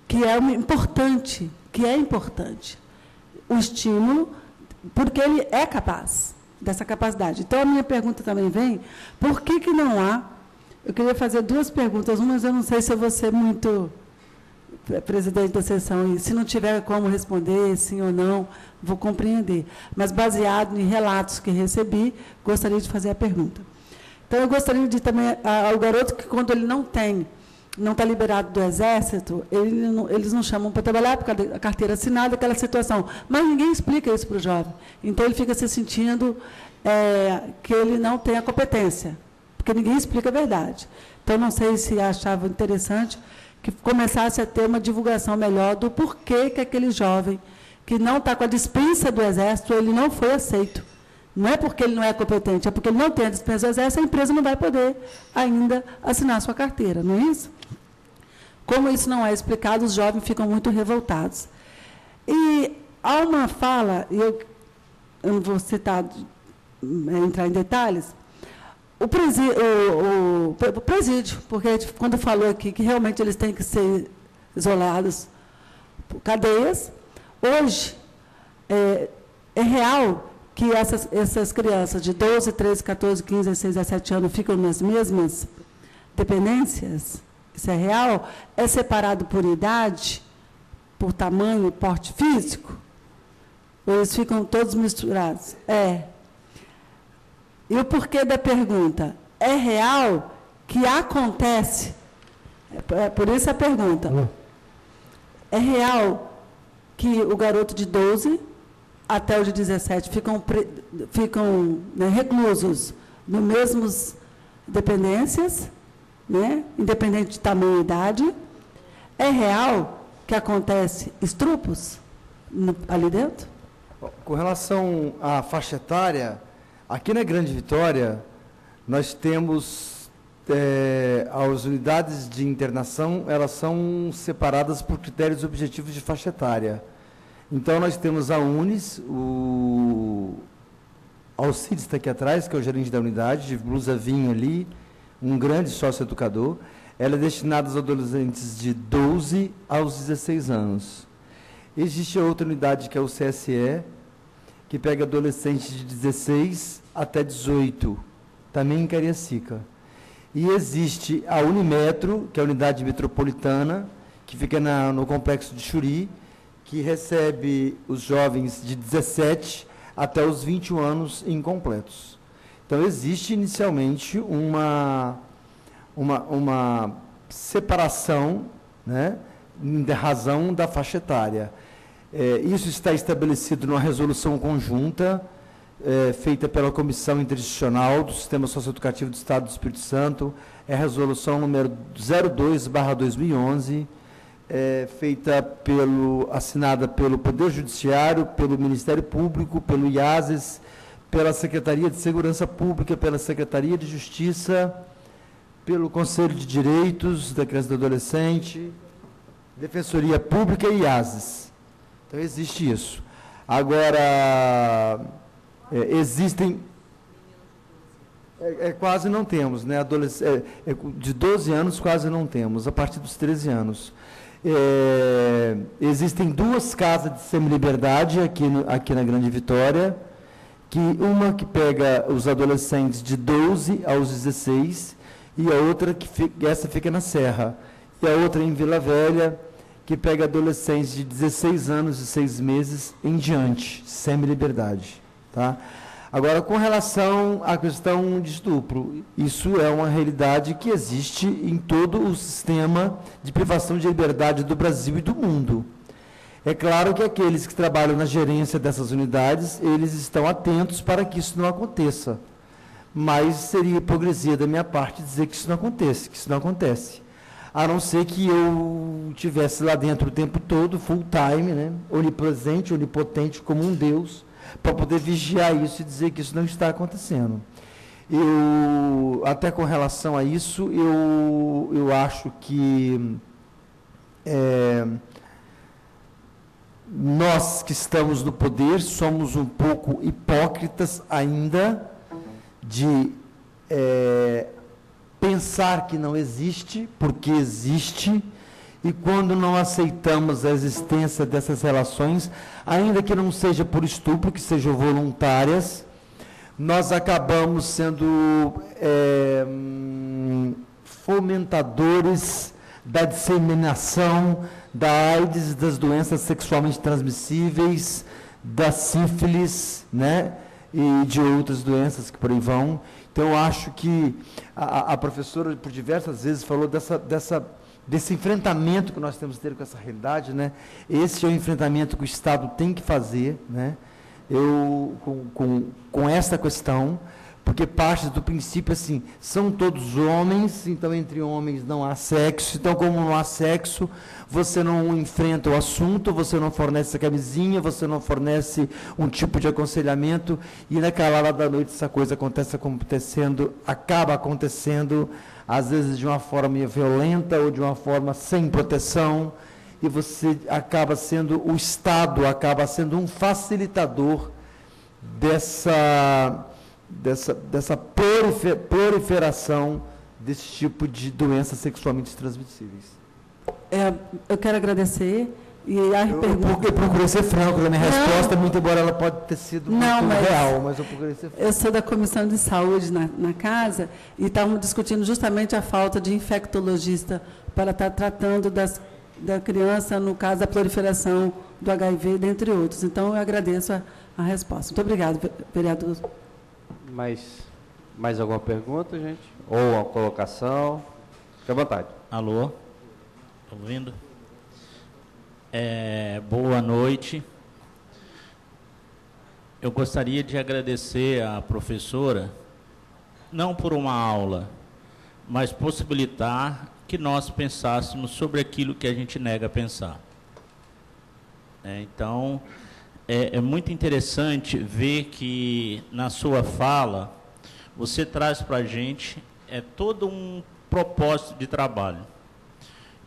[SPEAKER 10] que é importante, o estímulo, porque ele é capaz dessa capacidade. Então, a minha pergunta também vem, por que não há... Eu queria fazer 2 perguntas, uma, eu não sei se eu vou ser muito presidente da sessão, e se não tiver como responder, sim ou não, vou compreender. Mas, baseado em relatos que recebi, gostaria de fazer a pergunta. Então, eu gostaria de também, ao garoto que, quando ele não está liberado do Exército, eles não chamam para trabalhar, por causa da carteira assinada, aquela situação. Mas ninguém explica isso para o jovem. Então, ele fica se sentindo que ele não tem a competência, porque ninguém explica a verdade. Então, não sei se achava interessante que começasse a ter uma divulgação melhor do porquê que aquele jovem que não está com a dispensa do Exército, ele não foi aceito. Não é porque ele não é competente, é porque ele não tem a dispensa do Exército, a empresa não vai poder ainda assinar a sua carteira, não é isso? Como isso não é explicado, os jovens ficam muito revoltados. E há uma fala, eu não vou entrar em detalhes, o presídio, porque quando falou aqui que realmente eles têm que ser isolados por cadeias, hoje é real que essas crianças de 12, 13, 14, 15, 16, 17 anos ficam nas mesmas dependências? Isso é real? É separado por idade, por tamanho, porte físico? Ou eles ficam todos misturados? E o porquê da pergunta? É real que acontece? Por isso a pergunta. É real que o garoto de 12 até o de 17 ficam reclusos nas mesmas dependências, né, independente de tamanho e idade? É real que acontece estrupos ali dentro?
[SPEAKER 8] Com relação à faixa etária, aqui na Grande Vitória, nós temos as unidades de internação, elas são separadas por critérios objetivos de faixa etária. Então, nós temos a UNES, o Alcides está aqui atrás, que é o gerente da unidade, de blusa vinho ali, um grande sócio-educador. Ela é destinada aos adolescentes de 12 aos 16 anos. Existe outra unidade, que é o CSE, que pega adolescentes de 16 até 18, também em Cariacica. E existe a Unimetro, que é a unidade metropolitana, que fica no complexo de Xuri, que recebe os jovens de 17 até os 21 anos incompletos. Então, existe inicialmente uma separação, né, em razão da faixa etária. Isso está estabelecido numa resolução conjunta, feita pela Comissão Interinstitucional do Sistema Socioeducativo do Estado do Espírito Santo, é a resolução número 02/2011, assinada pelo Poder Judiciário, pelo Ministério Público, pelo IASES, pela Secretaria de Segurança Pública, pela Secretaria de Justiça, pelo Conselho de Direitos da Criança e do Adolescente, Defensoria Pública e IASES. Então, existe isso. Agora, existem... quase não temos, né? De 12 anos quase não temos, a partir dos 13 anos. Existem 2 casas de semi-liberdade aqui na Grande Vitória, uma que pega os adolescentes de 12 aos 16, e a outra, essa fica na Serra, e a outra em Vila Velha, que pega adolescentes de 16 anos e 6 meses em diante, semi-liberdade. Tá? Agora, com relação à questão de estupro, isso é uma realidade que existe em todo o sistema de privação de liberdade do Brasil e do mundo. É claro que aqueles que trabalham na gerência dessas unidades, eles estão atentos para que isso não aconteça. mas seria hipocrisia da minha parte dizer que isso não acontece, que isso não acontece. A não ser que eu estivesse lá dentro o tempo todo, full time, né, onipresente, onipotente, como um Deus, para poder vigiar isso e dizer que isso não está acontecendo. Até com relação a isso, eu acho que nós que estamos no poder somos um pouco hipócritas ainda de pensar que não existe, porque existe, e quando não aceitamos a existência dessas relações, ainda que não seja por estupro, que sejam voluntárias, nós acabamos sendo fomentadores da disseminação da AIDS, das doenças sexualmente transmissíveis, da sífilis, né, e de outras doenças que por aí vão. Então, eu acho que a professora, por diversas vezes, falou desse enfrentamento que nós temos que ter com essa realidade, né? Esse é o enfrentamento que o Estado tem que fazer, né? Com essa questão, porque parte do princípio, assim, são todos homens, então entre homens não há sexo, então como não há sexo, você não enfrenta o assunto, você não fornece a camisinha, você não fornece um tipo de aconselhamento, e na calada da noite essa coisa acaba acontecendo, às vezes de uma forma violenta ou de uma forma sem proteção, e você acaba sendo, o Estado acaba sendo um facilitador dessa proliferação desse tipo de doenças sexualmente transmissíveis.
[SPEAKER 10] Eu quero agradecer.
[SPEAKER 8] Eu procurei ser franco na minha resposta, muito embora ela pode ter sido muito real, mas eu procurei ser franco.
[SPEAKER 10] Eu sou da Comissão de Saúde na casa e estávamos discutindo justamente a falta de infectologista para estar tratando da criança, no caso da proliferação do HIV, dentre outros. Então, eu agradeço a resposta. Muito obrigado, vereador.
[SPEAKER 1] Mais alguma pergunta, gente? Ou uma colocação? Fique à vontade.
[SPEAKER 11] Alô? Ouvindo? Boa noite. Eu gostaria de agradecer à professora, não por uma aula, mas possibilitar que nós pensássemos sobre aquilo que a gente nega pensar. Então, é muito interessante ver que, na sua fala, você traz para a gente todo um propósito de trabalho.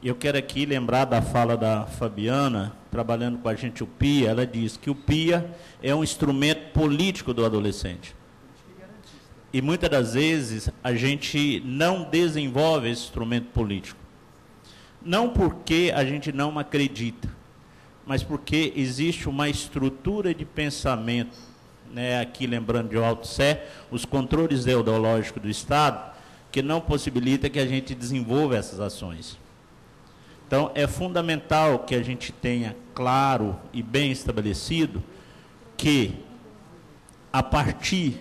[SPEAKER 11] E eu quero aqui lembrar da fala da Fabiana, trabalhando com a gente o PIA, ela diz que o PIA é um instrumento político do adolescente. E muitas das vezes a gente não desenvolve esse instrumento político. Não porque a gente não acredita, mas porque existe uma estrutura de pensamento, né, aqui lembrando de Alto Sé, os controles ideológicos do Estado, que não possibilita que a gente desenvolva essas ações. Então, é fundamental que a gente tenha claro e bem estabelecido que, a partir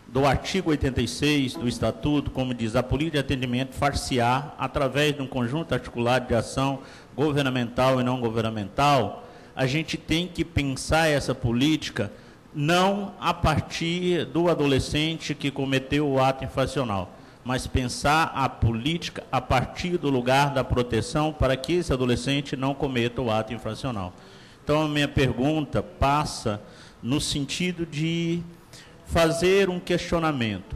[SPEAKER 11] do artigo 86 do Estatuto, como diz, a política de atendimento far-se-á através de um conjunto articulado de ação governamental e não governamental, a gente tem que pensar essa política não a partir do adolescente que cometeu o ato infracional, mas pensar a política a partir do lugar da proteção para que esse adolescente não cometa o ato infracional. Então, a minha pergunta passa no sentido de fazer um questionamento.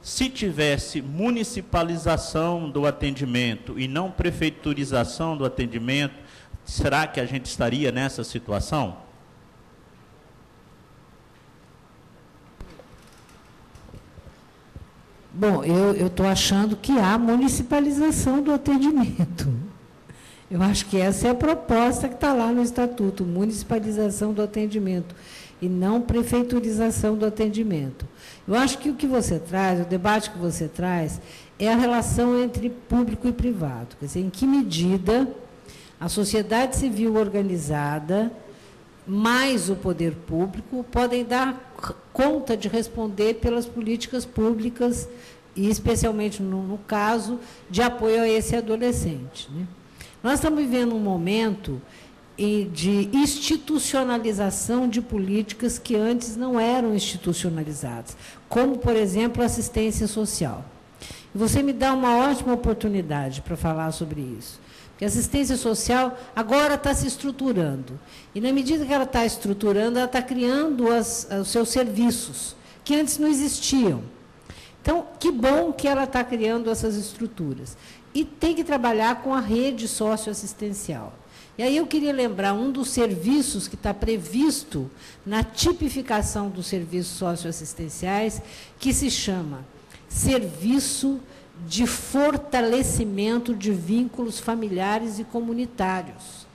[SPEAKER 11] Se tivesse municipalização do atendimento e não prefeiturização do atendimento, será que a gente estaria nessa situação?
[SPEAKER 9] Bom, eu estou achando que há municipalização do atendimento. Eu acho que essa é a proposta que está lá no Estatuto, municipalização do atendimento, e não prefeiturização do atendimento. Eu acho que o que você traz, o debate que você traz, é a relação entre público e privado. Quer dizer, em que medida a sociedade civil organizada, mais o poder público, podem dar conta de responder pelas políticas públicas, e especialmente no caso de apoio a esse adolescente, né? Nós estamos vivendo um momento e de institucionalização de políticas que antes não eram institucionalizadas, como, por exemplo, assistência social. Você me dá uma ótima oportunidade para falar sobre isso, porque a assistência social agora está se estruturando, e na medida que ela está estruturando, ela está criando os seus serviços, que antes não existiam. Então, que bom que ela está criando essas estruturas. E tem que trabalhar com a rede socioassistencial. E aí eu queria lembrar um dos serviços que está previsto na tipificação dos serviços socioassistenciais, que se chama Serviço de Fortalecimento de Vínculos Familiares e Comunitários.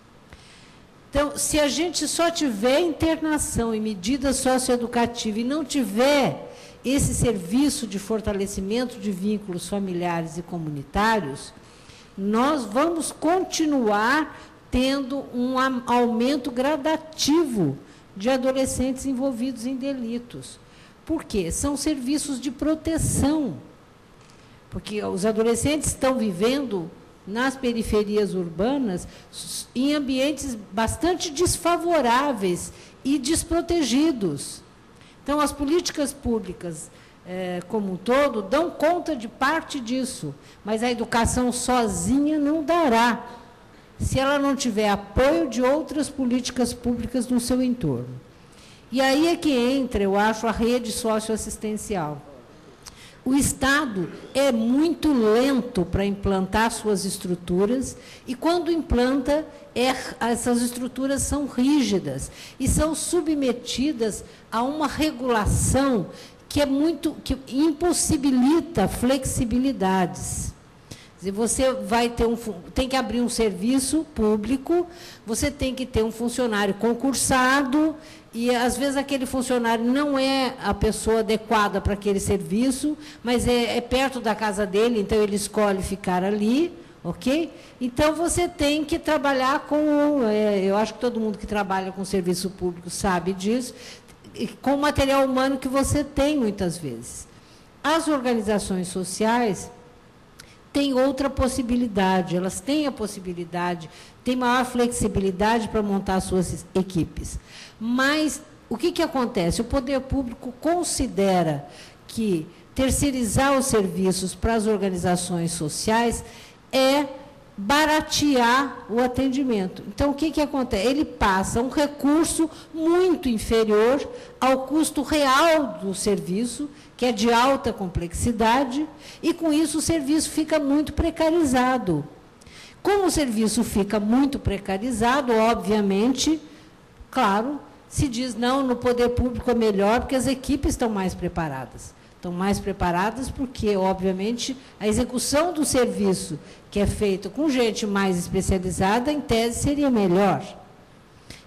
[SPEAKER 9] Então, se a gente só tiver internação e medida socioeducativa e não tiver esse serviço de fortalecimento de vínculos familiares e comunitários, nós vamos continuar tendo um aumento gradativo de adolescentes envolvidos em delitos. Por quê? São serviços de proteção, porque os adolescentes estão vivendo nas periferias urbanas em ambientes bastante desfavoráveis e desprotegidos. Então, as políticas públicas, como um todo, dão conta de parte disso, mas a educação sozinha não dará, se ela não tiver apoio de outras políticas públicas no seu entorno. E aí é que entra, eu acho, a rede socioassistencial. O Estado é muito lento para implantar suas estruturas, e quando implanta, essas estruturas são rígidas e são submetidas a uma regulação que impossibilita flexibilidades. Você vai tem que abrir um serviço público, você tem que ter um funcionário concursado, e às vezes aquele funcionário não é a pessoa adequada para aquele serviço, mas é perto da casa dele, então ele escolhe ficar ali, ok? Então você tem que trabalhar com, eu acho que todo mundo que trabalha com serviço público sabe disso, com o material humano que você tem muitas vezes. As organizações sociais têm outra possibilidade, elas têm a possibilidade, têm maior flexibilidade para montar suas equipes. Mas o que acontece? O poder público considera que terceirizar os serviços para as organizações sociais é baratear o atendimento. Então, o que acontece? Ele passa um recurso muito inferior ao custo real do serviço, que é de alta complexidade, e, com isso, o serviço fica muito precarizado. Como o serviço fica muito precarizado, obviamente, claro, se diz, não, no poder público é melhor, porque as equipes estão mais preparadas. Estão mais preparadas porque, obviamente, a execução do serviço, que é feito com gente mais especializada, em tese, seria melhor.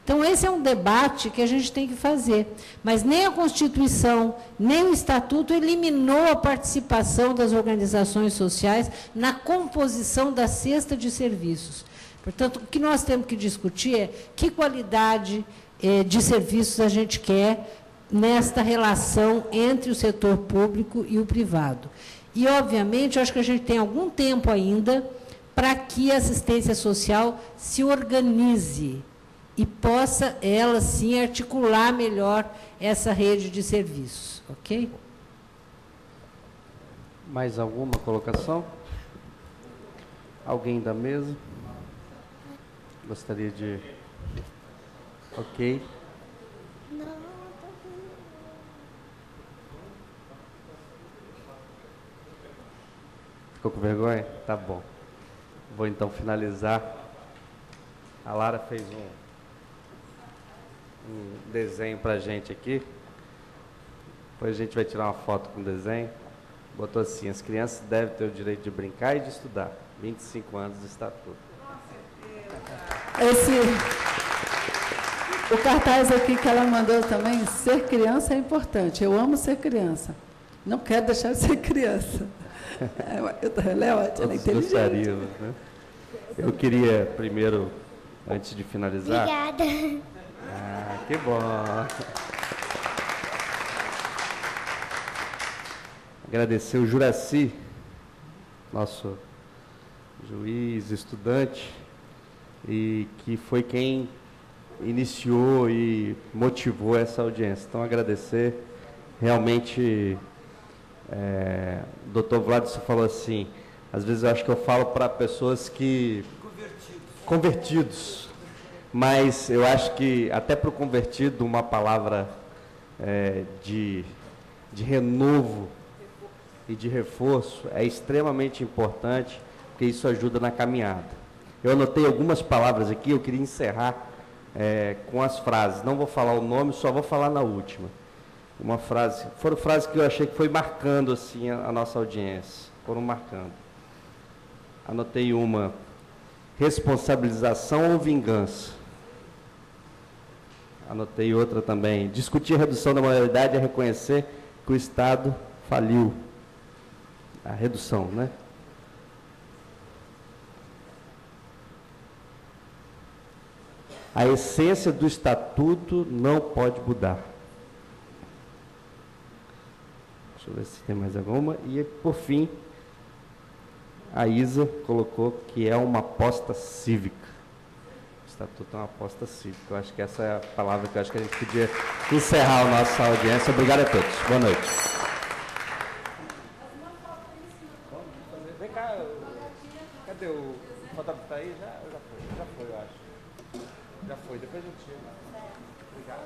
[SPEAKER 9] Então, esse é um debate que a gente tem que fazer. Mas nem a Constituição, nem o Estatuto eliminou a participação das organizações sociais na composição da cesta de serviços. Portanto, o que nós temos que discutir é que qualidade de serviços a gente quer nesta relação entre o setor público e o privado. E, obviamente, eu acho que a gente tem algum tempo ainda para que a assistência social se organize e possa, ela, sim, articular melhor essa rede de serviços. Ok?
[SPEAKER 1] Mais alguma colocação? Alguém da mesa? Gostaria de... Ok. Ficou com vergonha? Tá bom. Vou então finalizar. A Lara fez um desenho para a gente aqui. Depois a gente vai tirar uma foto com o desenho. Botou assim: as crianças devem ter o direito de brincar e de estudar. 25 anos do Estatuto.
[SPEAKER 10] O cartaz aqui que ela mandou também, ser criança é importante. Eu amo ser criança. Não quero deixar de ser criança. Ela é ótima, ela é inteligente.
[SPEAKER 1] Gostaríamos, né? Eu queria primeiro, antes de finalizar...
[SPEAKER 12] Obrigada.
[SPEAKER 1] Ah, que bom. Agradecer o Juraci, nosso juiz, estudante, e que foi quem iniciou e motivou essa audiência. Então, agradecer. Realmente, o doutor Vladson falou assim, às vezes eu acho que eu falo para pessoas que... Convertidos. Mas eu acho que, até para o convertido, uma palavra de renovo e de reforço é extremamente importante, porque isso ajuda na caminhada. Eu anotei algumas palavras aqui, eu queria encerrar com as frases. Não vou falar o nome, só vou falar na última. Uma frase, foram frases que eu achei que foi marcando assim a nossa audiência, foram marcando. Anotei uma: responsabilização ou vingança. Anotei outra também: discutir a redução da moralidade é reconhecer que o Estado faliu. A redução, né? A essência do Estatuto não pode mudar. Deixa eu ver se tem mais alguma. E, por fim, a Isa colocou que é uma aposta cívica. O Estatuto é uma aposta cívica. Eu acho que essa é a palavra que eu acho que a gente podia encerrar a nossa audiência. Obrigado a todos. Boa noite. Vem cá, cadê o fotógrafo? Está aí? Já foi, eu acho. Já foi, depois eu tiro. Obrigado.